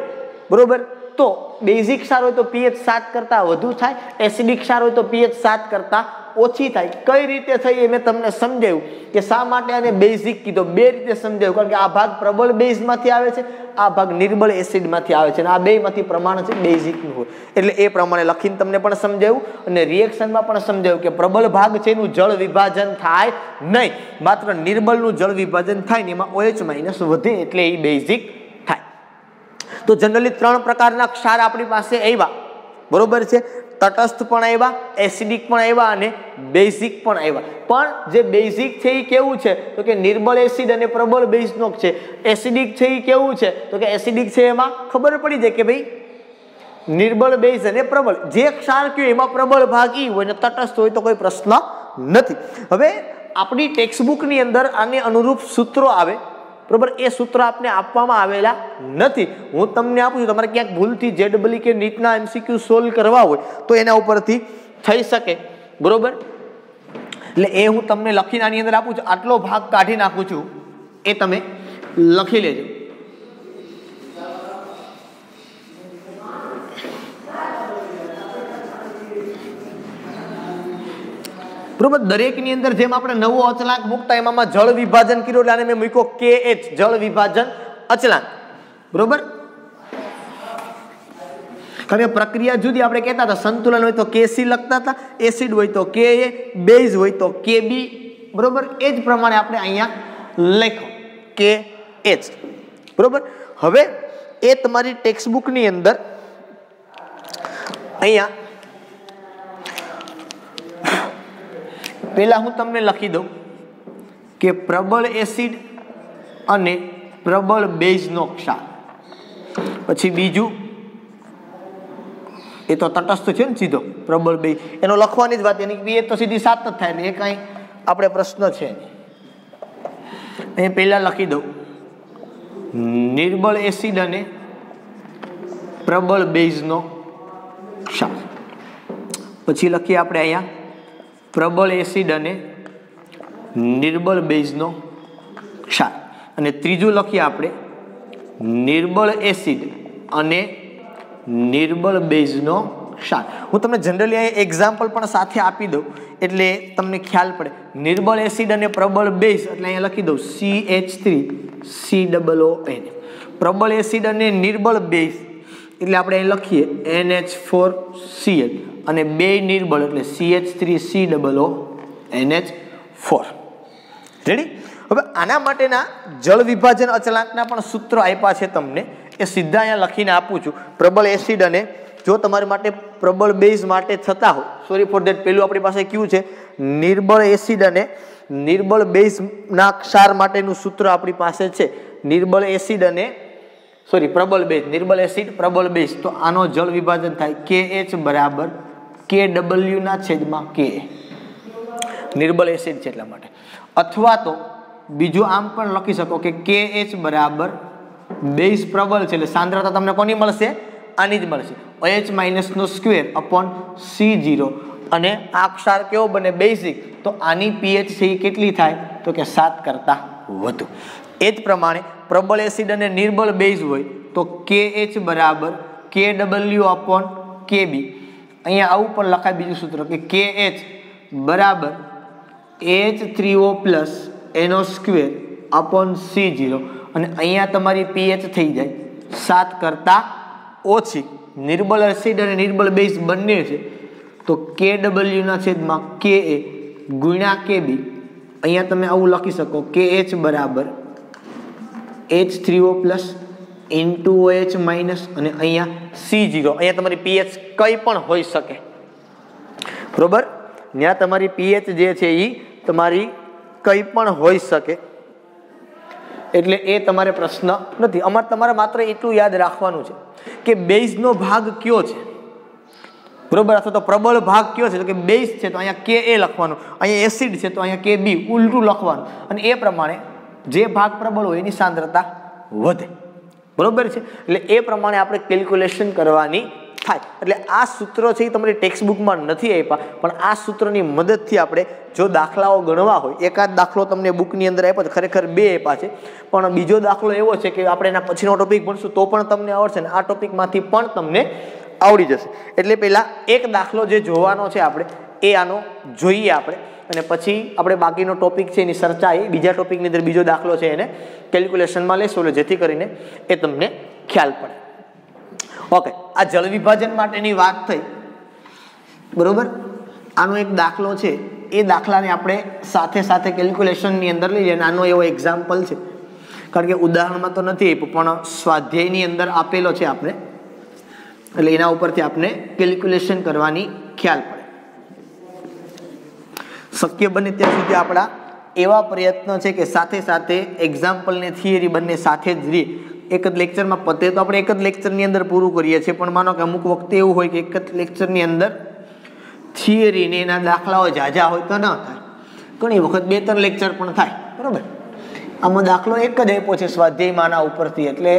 बरोबर, तो बेसिक क्षार होय तो pH 7 करता વધુ થાય, एसिडिक क्षार होय तो pH 7 करता ઓછી થાય। કઈ રીતે થઈ એ મેં તમને સમજાવ્યું કે શા માટે આને બેઝિક કીધો, બે રીતે સમજાવ્યું, કારણ કે આ ભાગ પ્રબળ બેઝમાંથી આવે છે, આ ભાગ નિર્બળ એસિડમાંથી આવે છે, અને આ બેમાંથી પ્રમાણ છે બેઝિકનું હોય, એટલે એ પ્રમાણે લખીને તમને પણ સમજાવ્યું અને રિએક્શનમાં પણ સમજાવ્યું કે પ્રબળ ભાગ છે એનું જળ વિભાજન થાય નહીં, માત્ર નિર્બળનું જળ વિભાજન થાય ને એમાં OH- વધે એટલે એ બેઝિક થાય। તો જનરલી ત્રણ પ્રકારના ક્ષાર આપણી પાસે આવ્યા, બરોબર છે, તટસ્થ પણ આવ્યા, એસિડિક પણ આવ્યા અને બેઝિક પણ આવ્યા। પણ જે બેઝિક છે એ કેવું છે તો કે નિર્બળ એસિડ અને પ્રબળ બેઝનો છે। એસિડિક છે એ કેવું છે તો કે એસિડિક છે એમાં ખબર પડી જાય કે ભાઈ નિર્બળ બેઝ અને પ્રબળ, જે ક્ષાર કયો એમાં પ્રબળ ભાગ ઈ હોય ને તટસ્થ હોય તો કોઈ પ્રશ્ન નથી। હવે આપણી ટેક્સ્ટબુકની અંદર આને અનુરૂપ સૂત્રો આવે, બરોબર, એ સૂત્ર આપને આપવામાં આવેલા નથી, હું તમને આપું છું, તમારે ક્યાંક ભૂલથી JEE કે નીટના MCQ સોલ્વ કરવા હોય તો એના ઉપરથી થઈ શકે, બરોબર। એટલે એ હું તમને લખીને આની અંદર આપું છું, આટલો ભાગ કાઢી નાખું છું, એ તમે લખી લેજો। બરોબર, દરેકની અંદર જેમ આપણે નવો અચળાંક મૂકતા એમાં જળ વિભાજન કર્યું એટલે આને મેં મૂક્યો KH, જળ વિભાજન અચળાંક, બરોબર। કારણ કે પ્રક્રિયા જુદી, આપણે કહેતા હતા સંતુલન હોય તો KC લખતા હતા, એસિડ હોય તો KA, બેઝ હોય તો KB, બરોબર, એ જ પ્રમાણે આપણે અહીંયા લખો KH, બરોબર। હવે એ તમારી ટેક્સ્ટબુકની અંદર અહીંયા પહેલા હું તમને લખી દઉં કે પ્રબળ એસિડ અને પ્રબળ બેઝનો ક્ષાર, પછી બીજું એ તો તટસ્થ છે ને સીધો પ્રબળ બેઝ, એનો લખવાની જ વાત, એની pH તો સીધી 7 જ થાય એટલે એ કાંઈ આપણે પ્રશ્ન છે નહીં। અહીં પહેલા લખી દઉં નિર્બળ એસિડ અને પ્રબળ બેઝનો ક્ષાર, પછી લખીએ આપણે અહીંયા પ્રબળ એસિડ અને નિર્બળ બેઝનો ક્ષાર, અને ત્રીજું લખીએ આપણે નિર્બળ એસિડ અને નિર્બળ બેઝનો ક્ષાર। હું તમને જનરલી અહીં એક્ઝામ્પલ પણ સાથે આપી દઉં એટલે તમને ખ્યાલ પડે। નિર્બળ એસિડ અને પ્રબળ બેઝ એટલે અહીંયા લખી દઉં CH3COON, પ્રબળ એસિડ અને નિર્બળ બેઝ એટલે આપણે અહીં લખીએ NH4Cl, અને બે નિર્બળ એટલે CH3COONH4, રેડી। હવે આના માટેના જળ વિભાજન અચળાંકના પણ સૂત્રો આપ્યા છે તમને, એ સીધા અહીંયા લખીને આપું છું। પ્રબળ એસિડ અને જો તમારી માટે પ્રબળ બેઝ માટે થતા હોય, સોરી ફોર ધેટ, પેલું આપણી પાસે કયું છે નિર્બળ એસિડ અને નિર્બળ બેઝના ક્ષાર માટેનું સૂત્ર આપણી પાસે છે, નિર્બળ એસિડ અને સોરી પ્રબળ બેઝ, નિર્બળ એસિડ પ્રબળ બેઝ, તો આનો જળ વિભાજન થાય KH બરાબર KW/KA, નિર્બળ એસિડ છે એટલા માટે। અથવા તો બીજું આમ પણ લખી શકો કે KH બરાબર બેઝ પ્રબળ છે એટલે સાંદ્રતા તમને કોની મળશે, આની જ મળશે, OH-2/C0, અને આ ક્ષાર કેવો બને બેઝિક, તો આની pH છે એ કેટલી થાય તો કે 7 કરતા વધુ। એ જ પ્રમાણે પ્રબળ એસિડ અને નિર્બળ બેઝ હોય તો KH બરાબર KW/KB, અહીંયા આવું પણ લખાય બીજું સૂત્ર કે KH બરાબર H3O+NO2/C0, અને અહીંયા તમારી pH થઈ જાય 7 કરતા ઓછી। નિર્બળ એસિડ અને નિર્બળ બેઝ બંને છે તો KW/KA ગુણ્યા KB, અહીંયા તમે આવું લખી શકો KH બરાબર H3O+ into OH- અને અહીંયા C0, અહીંયા તમારી pH કઈ પણ હોઈ શકે, બરોબર, ત્યાં તમારી pH જે છે એ તમારી કઈ પણ હોઈ શકે, એટલે એ તમારે પ્રશ્ન નથી। તમારે માત્ર એટલું યાદ રાખવાનું છે કે બેઝનો ભાગ કયો છે, બરોબર, અથવા તો પ્રબળ ભાગ કયો છે તો કે બેઝ છે તો અહીંયા KA લખવાનું, અહીંયા એસિડ છે તો અહીંયા KB, ઉલટું લખવાનું, અને એ પ્રમાણે જે ભાગ પ્રબળ હોય એની સાંદ્રતા વધે, બરોબર છે। એટલે એ પ્રમાણે આપણે કેલ્ક્યુલેશન કરવાની થાય. એટલે આ સૂત્રો છે એ તમારી ટેક્સ્ટ બુકમાં નથી આપ્યા, પણ આ સૂત્રની મદદથી આપણે જો દાખલાઓ ગણવા હોય, એકાદ દાખલો તમને બુકની અંદર આપ્યો છે, ખરેખર 2 આપ્યા છે, પણ બીજો દાખલો એવો છે કે આપણે એના પછીનો ટોપિક ભણશું તો પણ તમને આવડશે ને આ ટોપિકમાંથી પણ તમને આવડી જશે. એટલે પહેલા એક દાખલો જે જોવાનો છે આપણે એ આનો જોઈએ આપણે, અને પછી આપણે બાકીનો ટોપિક છે એની ચર્ચા એ બીજા ટોપિકની અંદર બીજો દાખલો છે એને કેલ્ક્યુલેશનમાં લેશો, એટલે જેથી કરીને એ તમને ખ્યાલ પડે. ઓકે, આ જળ વિભાજન માટેની વાત થઈ, બરોબર. આનો એક દાખલો છે, એ દાખલાને આપણે સાથે સાથે કેલ્ક્યુલેશનની અંદર લઈ લઈએ. આનો એવો એક્ઝામ્પલ છે, કારણ કે ઉદાહરણમાં તો નથી આપ્યું પણ સ્વાધ્યાયની અંદર આપેલો છે આપણે, એટલે એના ઉપરથી આપણે કેલ્ક્યુલેશન કરવાની ખ્યાલ પડે. શક્ય બને ત્યાં સુધી આપણા એવા પ્રયત્નો છે કે સાથે સાથે એક્ઝામ્પલ ને થિયરી બંને સાથે જ રહે. એક જ લેક્ચરમાં પતે તો આપણે એક જ લેક્ચરની અંદર પૂરું કરીએ છીએ, પણ માનો કે અમુક વખતે એવું હોય કે એક જ લેક્ચરની અંદર થિયરી ને એના દાખલાઓ ઝાઝા હોય તો ન થાય, ઘણી વખત 2-3 લેક્ચર પણ થાય, બરોબર. આમાં દાખલો એક જ આપ્યો છે સ્વાધ્યાયમાં આના ઉપરથી, એટલે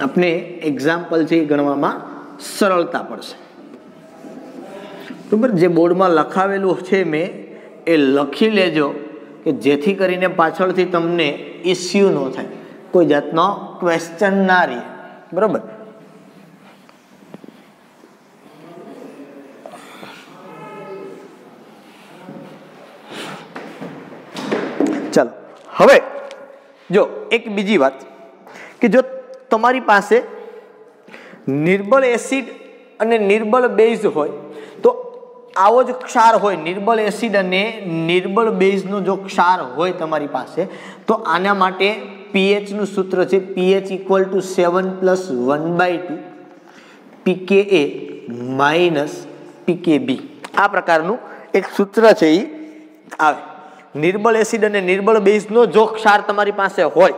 આપણે એક્ઝામ્પલ છે એ ગણવામાં સરળતા પડશે, બરાબર. જે બોર્ડમાં લખાવેલું છે મેં એ લખી લેજો, કે જેથી કરીને પાછળથી તમને ઇસ્યુ ન થાય, કોઈ જાતનો ક્વેશ્ચન ના રહે, બરાબર. ચાલો, હવે જો એક બીજી વાત કે જો તમારી પાસે નિર્બળ એસિડ અને નિર્બળ બેઝ હોય તો આવો જ ક્ષાર હોય, નિર્બળ એસિડ અને નિર્બળ બેઝનો જો ક્ષાર હોય તમારી પાસે, તો આના માટે pH નું સૂત્ર છે pH = 7 + 1/2 pKa - pKb. આ પ્રકારનું એક સૂત્ર છે એ આવે. નિર્બળ એસિડ અને નિર્બળ બેઝનો જો ક્ષાર તમારી પાસે હોય,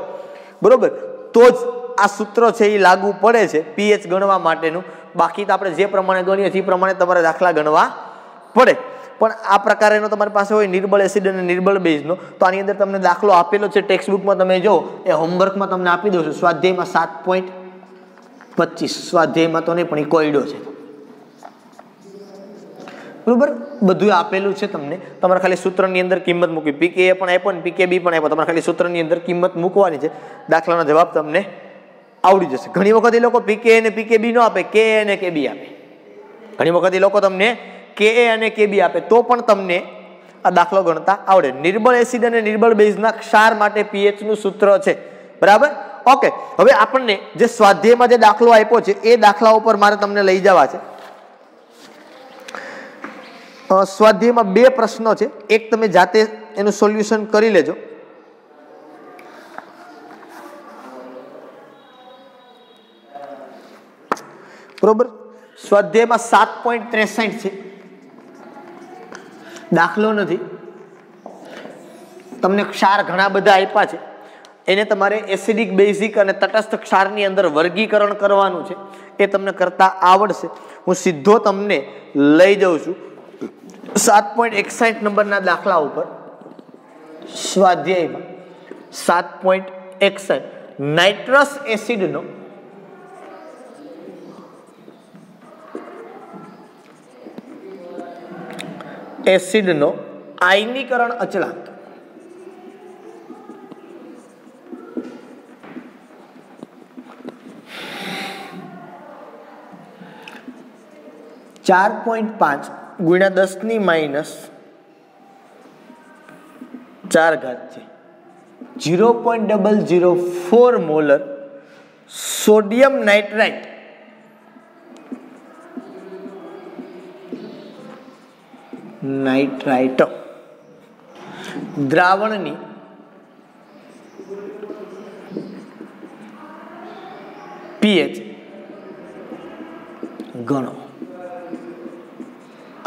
બરોબર, તો જ આ સૂત્ર છે એ લાગુ પડે છે pH ગણવા માટેનું. બાકી તો આપણે જે પ્રમાણે ગણીએ છીએ એ પ્રમાણે તમારે દાખલા ગણવા પડે. પણ આ પ્રકારનો તમારી પાસે હોય નિર્બળ એસિડ અને નિર્બળ બેઝનો, તો આની અંદર તમને દાખલો આપેલો છે ટેક્સ્ટ બુકમાં, તમે જો એ હોમવર્કમાં તમને આપી દઉં છું. સ્વાધ્યાયમાં 7.25, સ્વાધ્યાયમાં તો નહીં પણ એ કોયડો છે, બરોબર. બધું આપેલું છે તમને, તમારે ખાલી સૂત્રની અંદર કિંમત મૂકવી. pKa પણ આપ્યો ને pKb પણ આપ્યો, તમારે ખાલી સૂત્રની અંદર કિંમત મૂકવાની છે, દાખલાનો જવાબ તમને આવડી જશે. ઘણી વખત એ લોકો pKa અને pKb ન આપે, Ka અને Kb આપે. ઘણી વખત એ લોકો તમને Ka અને Kb આપે તો પણ તમને આ દાખલો ગણતા આવડે. નિર્બળ એસિડ અને નિર્બળ બેઝના ક્ષાર માટે pH નું સૂત્ર છે, બરાબર. ઓકે, હવે આપણને જે સ્વાધ્યાયમાં જે દાખલો આપ્યો છે એ દાખલા ઉપર મારે તમને લઈ જવા છે. સ્વાધ્યાયમાં 2 પ્રશ્નો છે, એક તમે જાતે એનું સોલ્યુશન કરી લેજો. બરોબર. સ્વાધ્યાયમાં 7.63 છે, દાખલો નથી. તમને ક્ષાર ઘણા બધા આપ્યા છે, એને તમારે એસિડિક, બેઝિક અને તટસ્થ ક્ષારની અંદર વર્ગીકરણ કરવાનું છે, એ તમને કરતા આવડશે. હું સીધો તમને લઈ જાઉં છું 7.61 નંબરના દાખલા ઉપર. સ્વાધ્યાયમાં 7.61 નાઇટ્રસ એસિડનો આયનીકરણ અચળાંક. (4.5 × 10⁻⁴) છે. 0.004 મોલર સોડિયમ નાઇટ્રાઇટ દ્રાવણની pH ગણો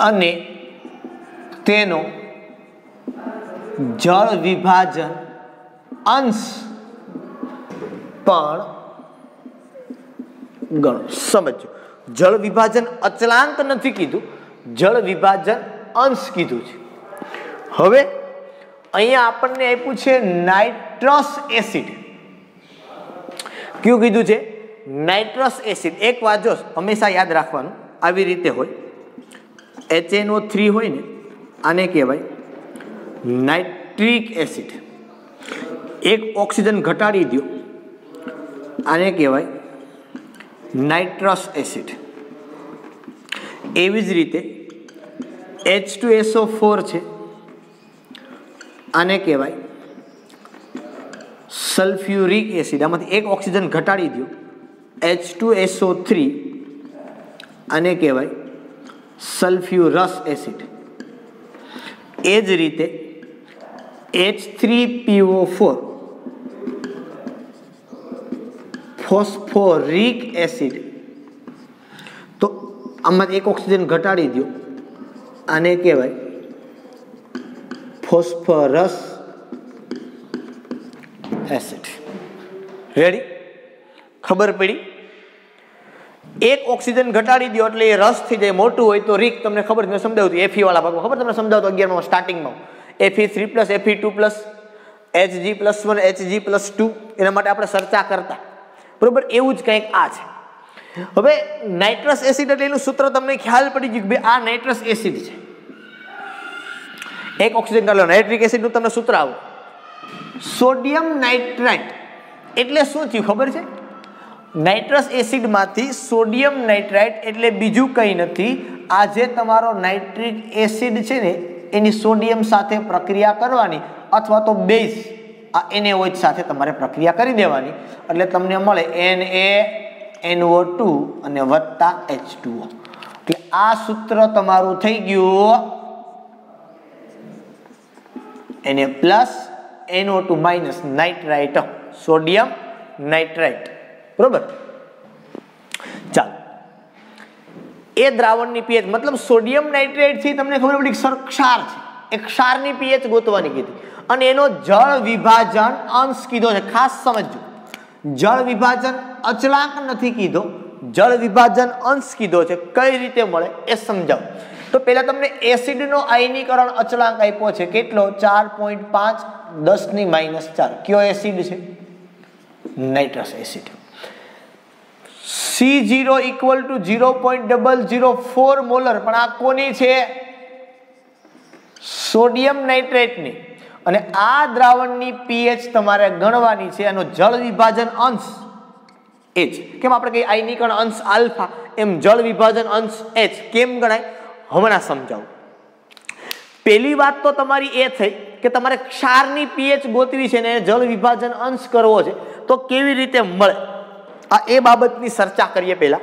અને તેનો જળ વિભાજન અંશ પણ ગણો. સમજો, જળ વિભાજન અચળાંક નથી કીધું, જળ વિભાજન અંશ કીધું છે. હવે અહીંયા આપણને આપ્યું છે નાઇટ્રસ એસિડ, કયું કીધું છે? Nitrous acid. એક વાત જો હંમેશા યાદ રાખવાનું, આવી રીતે હોય, HNO3 હોય ને, આને કહેવાય નાઇટ્રિક એસિડ. એક ઓક્સિજન ઘટાડી દો, આને કહેવાય નાઇટ્રસ એસિડ. એવી જ રીતે H2SO4 છે, આને કહેવાય સલ્ફ્યુરિક એસિડ. આમાંથી એક ઓક્સિજન ઘટાડી દો, H2SO3, આને કહેવાય સલ્ફ્યુરસ એસિડ. એ જ રીતે H3PO4 ફોસ્ફોરિક એસિડ. તો આમાંથી એક ઓક્સિજન ઘટાડી દો, આને કહેવાય ફોસ્ફરસ એસિડ. રેડી? ખબર પડી? એક ઓક્સિજન ઘટાડી દો એટલે એ રસ થઈ જાય, મોટું હોય તો રીક. તમને ખબર છે, મેં સમજાવ્યું હતું Fe વાળા ભાગમાં, ખબર તમને સમજાવતો 11માં સ્ટાર્ટિંગમાં, Fe3+, Fe2+, Hg+1, Hg+2, એના માટે આપણે ચર્ચા કરતા, બરોબર? એવું જ કંઈક આ છે. હવે નાઇટ્રસ એસિડ એટલે એનું સૂત્ર તમને ખ્યાલ પડી ગયું કે ભાઈ આ નાઇટ્રસ એસિડ છે. એક ઓક્સિજન કાઢો, નાઇટ્રિક એસિડનું તમને સૂત્ર આવું, સોડિયમ નાઇટ્રાઇટ. એટલે શું થયું ખબર છે? નાઇટ્રસ એસિડમાંથી સોડિયમ નાઇટ્રાઇટ એટલે બીજું કંઈ નથી, આ જે તમારો નાઇટ્રિક એસિડ છે ને એની સોડિયમ સાથે પ્રક્રિયા કરવાની, અથવા તો બેઝ આ NaOH સાથે તમારે પ્રક્રિયા કરી દેવાની, એટલે તમને મળે NaNO2 અને વત્તા H2O. એટલે આ સૂત્ર તમારું થઈ ગયું Na+NO2- નાઇટ્રાઇટ, સોડિયમ નાઇટ્રાઇટ. બરોબર? ચાલો, એ દ્રાવણની pH, મતલબ સોડિયમ નાઇટ્રાઇટ થી તમને ખબર પડી સર ક્ષાર છે, એક ક્ષારની pH ગોતવાની કીધી, અને એનો જળ વિભાજન અંશ કીધો છે. ખાસ સમજજો, જળ વિભાજન અચળાંક નથી કીધો, જળ વિભાજન અંશ કીધો છે. કઈ રીતે મળે એ સમજાવો. તો પહેલા તમને એસિડનો આયનીકરણ અચળાંક આપ્યો છે, કેટલો? 4.5 10⁻⁴. કયો એસિડ છે? Nitrous acid. C0 = 0.004 molar. પણ આ કોની છે? સોડિયમ નાઇટ્રેટની. અને આ દ્રાવણની pH તમારે ગણવાની છે, એનો જળ વિભાજન અંશ H. કેમ આપણે કહીએ આયનીકરણ અંશ આલ્ફા, એમ જળ વિભાજન અંશ H કેમ ગણાય? હમણાં સમજાવું. પહેલી વાત તો તમારી એ થઈ કે તમારે ક્ષારની pH ગોતવી છે ને જળ વિભાજન અંશ કરવો છે, તો કેવી રીતે મળે આ એ બાબતની ચર્ચા કરીએ પહેલા.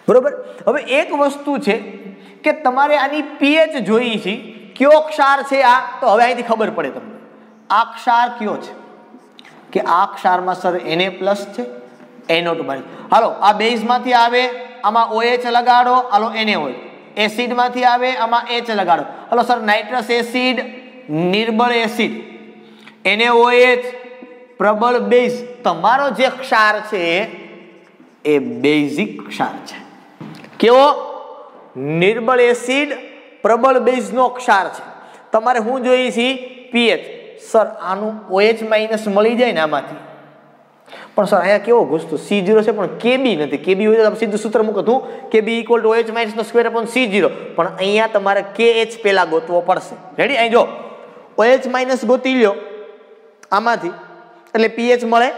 બરોબર? હવે એક વસ્તુ છે કે તમારે આની pH જોઈ છે, કયો ક્ષાર છે આ? તો હવે અહીંથી ખબર પડે તમને આ ક્ષાર કયો છે, કે આ ક્ષારમાં સર Na+ છે, NO2-. હાલો, આ બેઝમાંથી આવે, આમાં OH લગાડો, હાલો NaOH. એસિડમાંથી આવે, આમાં H લગાડો, હાલો સર નાઇટ્રસ એસિડ, નિર્બળ એસિડ, NaOH, પ્રબળ બેઝ. તમારો જે ક્ષાર છે એ બેઝિક ક્ષાર છે. કેવો? નિર્બળ એસિડ, પ્રબળ બેઝનો ક્ષાર છે. તમારે શું જોઈએ છે? pH. સર આનું OH- મળી જાય ને આમાંથી, પણ સર અહીંયા કેવો ઘૂસતું C0 છે પણ Kb નથી. Kb હોય તો સીધું સૂત્ર મૂકો તું, Kb = OH-2/C0, પણ અહીંયા તમારે KH પહેલા ગોતવો પડશે. રેડી? અહીં જો OH- ગોતી લ્યો આમાંથી, એટલે pH મળે.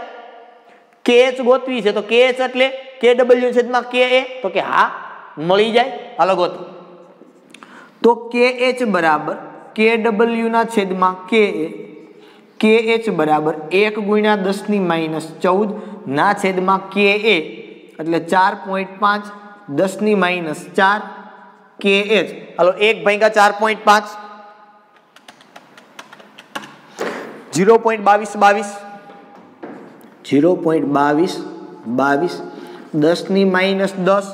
KH ગોતવી છે તો KH એટલે KW/KA, તો કે હા મળી જાય. હાલો ગોતો. તો KH બરાબર KW/KA, KH બરાબર 1 × 10⁻14 KA, એટલે 4.5 10⁻4 KH. હાલો 1/4.5 0.22 0.22 10⁻10.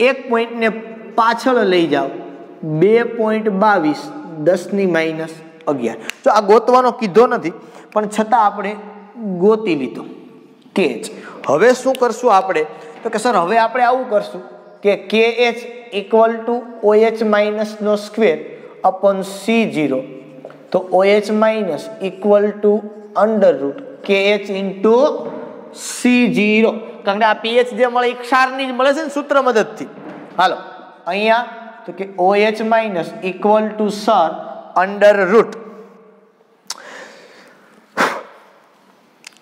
એક પોઈન્ટને પાછળ લઈ જાઓ, 2.22 10⁻11. જો આ ગોતવાનો કીધો નથી પણ છતાં આપણે ગોતી લીધો KH. હવે શું કરશું આપણે? તો કે સર હવે આપણે આવું કરશું કે KH = OH- નો સ્ક્વેર / C0. તો OH- = √(() KH ઇન્ટુ C0, કારણ કે આ pH જે મળે એ ક્ષારની જ મળે છે ને સૂત્ર મદદથી. હાલો અહીંયા તો કે OH minus equal to sir under route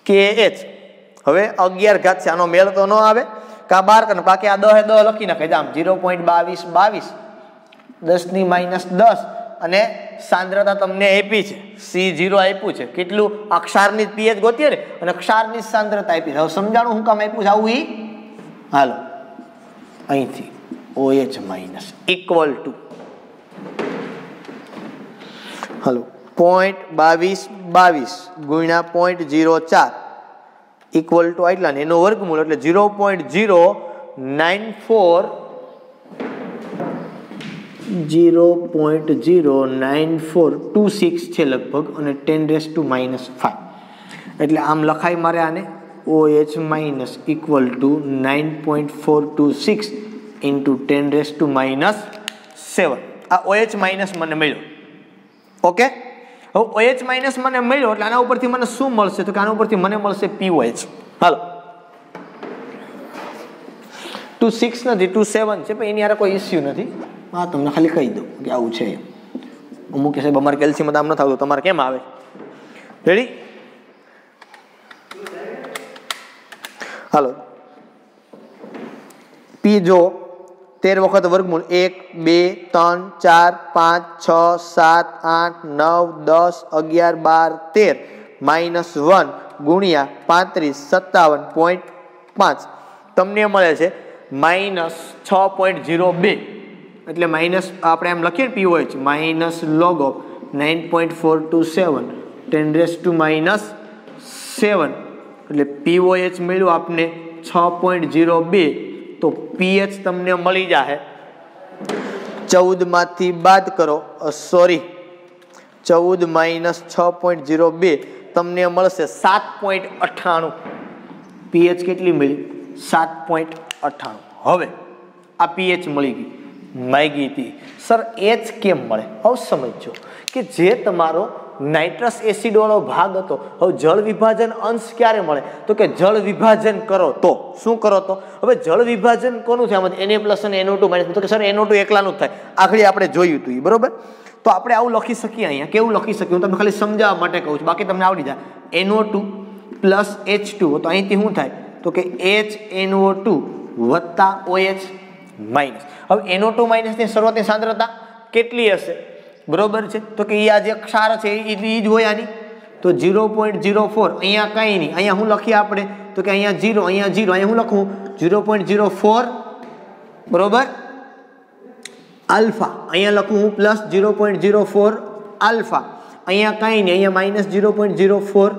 KH. હવે 11 ઘાત છે, આનો મેળ તો ન આવે, કા 12 કરે બાકી આ 10 લખી નાખે આમ 0.22 10 ની -10 અને સાંદ્રતા તમને આપી છે C0 આપ્યું છે, કેટલું અક્ષારની pH ગોતીએ ને અને અક્ષારની સાંદ્રતા આપી છે. હવે સમજાણું હું કામ આપ્યું છે આવું ઈ. હાલો અહીંથી OH માઇનસ ઇક્વલ ટુ હાલો 0.22 ગુણ્યા 0.04 ઇક્વલ ટુ આટલા ને એનો વર્ગમૂળ એટલે 0.09426 છે લગભગ અને 10⁻⁵. એટલે આમ લખાય મારે આને OH minus equal to 9.426 into 10⁻⁷. આ OH માઇનસ મને મળ્યો. ઓકે, હવે OH માઇનસ મને મળ્યો એટલે આના ઉપરથી મને શું મળશે તો કે આના ઉપરથી મને મળશે POH. હાલો 26 નથી 27 છે, પણ એની યાર કોઈ ઇસ્યુ નથી. હા તમને ખાલી કહી દઉં કે આવું છે. અમુક કે સાહેબ અમારે કેલ્શિયમ આમ ન થતું, તમારે કેમ આવે? રેડી? હાલો P જો 13 વખત વર્ગમૂળ 1 2 3 4 5 6 7 8 9 10 11 12 13 -1 ગુણ્યા 35 57.5 તમને મળે છે -6.02. એટલે માઇનસ આપણે એમ લખીએ POH માઇનસ log of 9.427 10⁻⁷. એટલે POH મળ્યું આપને 6.02. તો pH તમને મળી જાય 14 માંથી બાદ કરો, સોરી 14 - 6.02 તમને મળશે 7.98. pH કેટલી મળી? 7.98. હવે આ pH મળી ગઈ, માગી હતી સર H કેમ મળે? હવે સમજો કે જે તમારો નાઇટ્રસ એસિડ વાળો ભાગ હતો, હવે જળ વિભાજન અંશ ક્યારે મળે તો કે જળ વિભાજન કરો તો. શું કરો તો? હવે જળ વિભાજન કોનું છે? આમાં Na પ્લસ અને NO2 માઇનસ. તો કે સર NO2 એકલાનું જ થાય, આખડી આપણે જોયું હતું બરોબર. તો આપણે આવું લખી શકીએ. અહીંયા કેવું લખી શકીએ હું તમને ખાલી સમજાવવા માટે કહું છું, બાકી તમને આવડી જાય. NO2 પ્લસ H2 તો અહીંથી શું થાય તો કે HNO2 વત્તા OH માઇનસ. હવે NO2 માઇનસ ની શરૂઆતની સાંદ્રતા કેટલી હશે બરોબર છે તો કે આ જે ક્ષાર છે એ જ હોય આની, તો 0.04. અહીંયા કંઈ નહીં, અહીંયા હું લખીએ આપણે તો કે અહીંયા 0 અહીંયા 0, અહીંયા હું લખું 0.04 બરોબર આલ્ફા. અહીંયા લખું હું પ્લસ 0.04 આલ્ફા. અહીંયા કંઈ નહીં, અહીંયા -0.04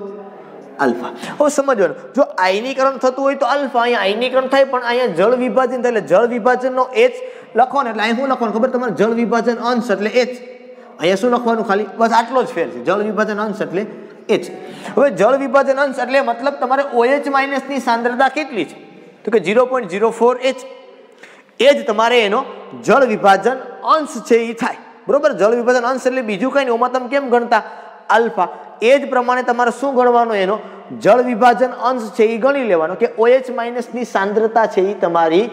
આલ્ફા. હવે સમજવાનું, જો આયનીકરણ થતું હોય તો આલ્ફા, અહીંયા આયનીકરણ થાય પણ અહીંયા જળ વિભાજન થાય એટલે જળ વિભાજનનો H લખો ને એટલે અહીં શું લખવાનું ખબર તમારે? જળ વિભાજન અંશ એટલે H. અહીંયા શું લખવાનું? ખાલી બસ આટલો જ ફેર છે, જળ વિભાજન અંશ એટલે H. હવે જળ વિભાજન અંશ એટલે મતલબ તમારે OH માઇનસ ની સાંદ્રતા કેટલી છે તો કે 0.04H. એ જ તમારે એનો જળ વિભાજન અંશ છે એ થાય બરોબર. જળ વિભાજન અંશ એટલે બીજું કઈ નહીં, ઓમાં તમે કેમ ગણતા આલ્ફા, એ જ પ્રમાણે તમારે શું ગણવાનું? એનો જળ વિભાજન અંશ છે એ ગણી લેવાનો કે OH માઇનસ ની સાંદ્રતા છે એ તમારી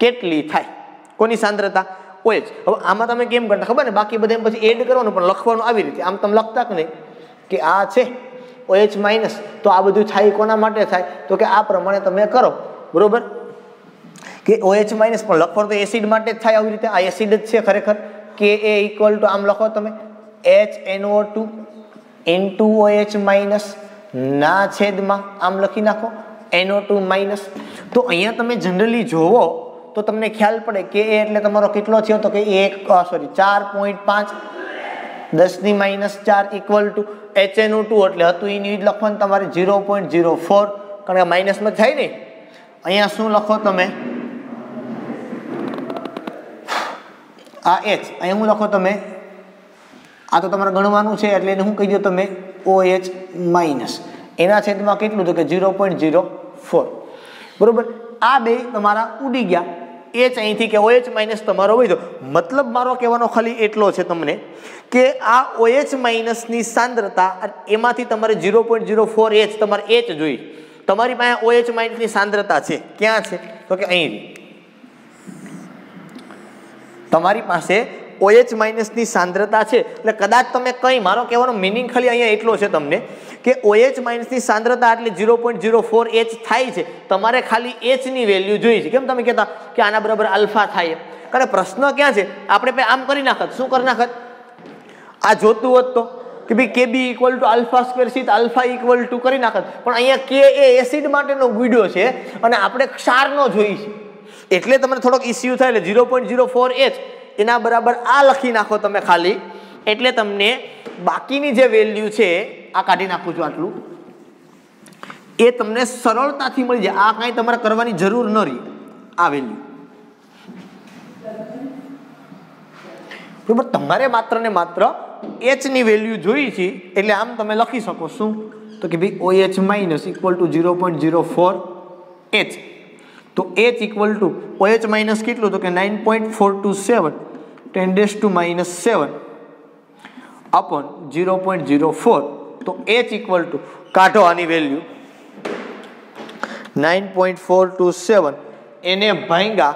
કેટલી થાય. કોની સાંદ્રતા? OH. હવે આમાં તમે કેમ કરતા ખબર ને? બાકી બધા પછી એડ કરવાનું પણ લખવાનું આવી રીતે. આમ તમે લખતા કે નહીં કે આ છે OH માઇનસ, તો આ બધું થાય કોના માટે થાય તો કે આ પ્રમાણે તમે કરો બરોબર કે OH માઇનસ પણ લખવાનું તો એસિડ માટે જ થાય આવી રીતે. આ એસિડ જ છે ખરેખર. Ka ઇક્વલ ટુ આમ લખો તમે HNO2 ઇન્ટુ OH માઇનસ ના છેદમાં આમ લખી નાખો NO2 માઇનસ. તો અહીંયા તમે જનરલી જોવો તો તમને ખ્યાલ પડે કે એ એટલે તમારો કેટલો થયો તો કે 4.5 10⁻⁴ ઇક્વલ ટુ HNO2 એટલે હતું એની જ લખવાનું તમારે 0.04, કારણ કે માઇનસમાં થાય ને. અહીંયા શું લખો તમે? આ H. અહીંયા હું લખો તમે, આ તો તમારે ગણવાનું છે એટલે એને શું કહી દો તમે? OH minus. એના છેદમાં કેટલું તો કે 0.04 બરોબર. આ બે તમારા ઉડી ગયા એચ અહીંથી કે OH માઇનસ તમારો હોય. મતલબ મારો કહેવાનો ખાલી એટલો છે તમને કે આ OH માઇનસની સાંદ્રતા એમાંથી તમારે 0.04 H તમારે H જોઈએ. તમારી પાસે OH માઇનસની સાંદ્રતા છે, ક્યાં છે તો કે અહીં તમારી પાસે OH માઇનસની સાંદ્રતા છે. એટલે કદાચ તમે કંઈ, મારો કહેવાનો મિનિંગ ખાલી અહીંયા એટલો છે તમને કે OH માઇનસની સાંદ્રતા એટલે 0.04 H થાય છે. તમારે ખાલી H ની વેલ્યુ જોઈએ છે. કેમ તમે કહેતા કે આના બરાબર આલ્ફા થાય? કારણ પ્રશ્ન ક્યાં છે, આપણે આમ કરી નાખત, શું કરી નાખત, આ જોતું હોત તો કે ભાઈ KB equal to alpha square C, alpha equal to કરી નાખત. પણ અહીંયા K એ એસિડ માટેનો ગુડ્યો છે અને આપણે ક્ષારનો જોઈ છે, એટલે તમને થોડોક ઇસ્યુ થાય. એટલે 0.04 H એના બરાબર આ લખી નાખો તમે ખાલી, એટલે તમને બાકીની જે વેલ્યુ છે આ કાઢી નાખું છું આટલું, એ તમને સરળતાથી મળી જાય. આ કાંઈ તમારે કરવાની જરૂર ન રહી. આ વેલ્યુ બરાબર, તમારે માત્ર ને માત્ર H ની વેલ્યુ જોઈ છે. એટલે આમ તમે લખી શકો શું તો કે ભાઈ OH minus equal to 0.04 H. તો H equal to OH minus કેટલું તો કે 9.427 10⁻⁷ અપોન 0.04. તો H ઇક્વલ ટુ કાઢો આની વેલ્યુ 9.427 એને ભાંગા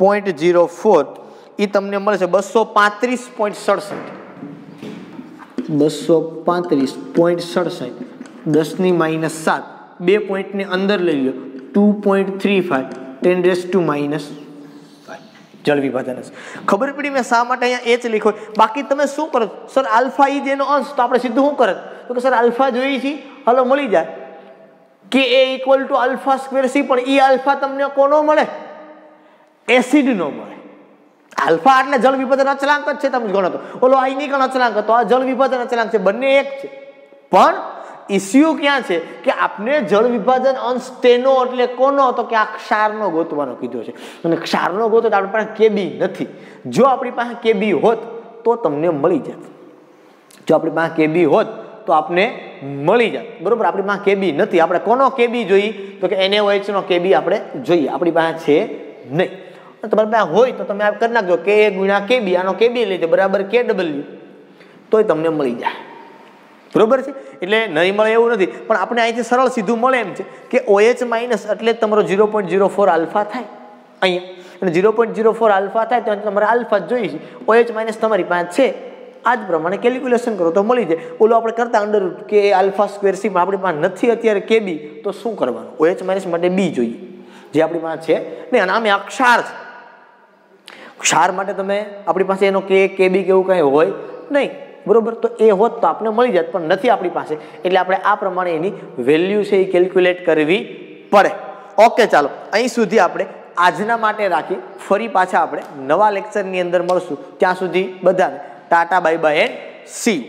0.04, એ તમને મળે છે 235.67. 235.67 10⁻⁷, 2 પોઈન્ટની અંદર લઈ લો 2.35 10⁻⁵. જળ વિભાજન ખબર પડી મેં શા માટે અહીંયા H લખ્યો. બાકી તમે શું કરો સર, આલ્ફા ઈ જેનો અંશ, તો આપણે સીધું શું કરત તો કે સર આલ્ફા જોઈએ છે, હલો મળી જાય કે A equal to alpha square C. પણ ઈ આલ્ફા તમને કોનો મળે? એસિડ નો મળે. આલ્ફા એટલે જળ વિભાજન અચળાંક જ છે. તમે ગણો તો ઓલો આયનીકરણ અચળાંક હતો, આ જળ વિભાજન અચળાંક છે, બંને એક છે. પણ ઇસ્યુ ક્યાં છે કે આપણે જળ વિભાજન અંશ તેનો એટલે કોનો તો કે આ ક્ષારનો ગોતવાનો કીધો છે. અને ક્ષારનો ગોતો તો આપણી પાસે KB નથી. જો આપણી પાસે KB હોત તો તમને મળી જાત. જો આપણી પાસે KB હોત તો આપને મળી જાય. બરોબર, આપણી પાસે KB નથી. આપણે કોનો KB જોઈએ તો કે NaOH નો KB આપણે જોઈએ. આપણી પાસે છે નહીં. તમારી પાસે હોય તો તમે આ કરી નાખજો Ka ગુણ્યા KB, આનો KB લઈ બરાબર KW, તોય તમને મળી જાય. બરોબર છે. એટલે નહીં મળે એવું નથી, પણ આપણે અહીંથી સરળ સીધું મળે એમ છે કે OH માઇનસ એટલે તમારો 0.04 આલ્ફા થાય અહીંયા, અને 0.04 આલ્ફા થાય તો તમારે આલ્ફા જ જોઈએ છે. OH માઇનસ તમારી પાસે છે, આ જ પ્રમાણે કેલ્ક્યુલેશન કરો તો મળી જાય. ઓલો આપણે કરતા અંડર કે આલ્ફા સ્ક્વેર સી, આપણી પાસે નથી અત્યારે KB, તો શું કરવાનું? OH માઇનસ માટે B જોઈએ, જે આપણી પાસે છે ને. અને આમે આ ક્ષાર છે. ક્ષાર માટે તમે આપણી પાસે એનો KB કે એવું કાંઈ હોય નહીં. બરોબર, તો એ હોત તો આપણે મળી જાય, પણ નથી આપણી પાસે. એટલે આપણે આ પ્રમાણે એની વેલ્યુ છે એ કેલ્ક્યુલેટ કરવી પડે. ઓકે, ચાલો અહીં સુધી આપણે આજના માટે રાખી. ફરી પાછા આપણે નવા લેક્ચરની અંદર મળશું. ત્યાં સુધી બધાને Tata bye bye and C.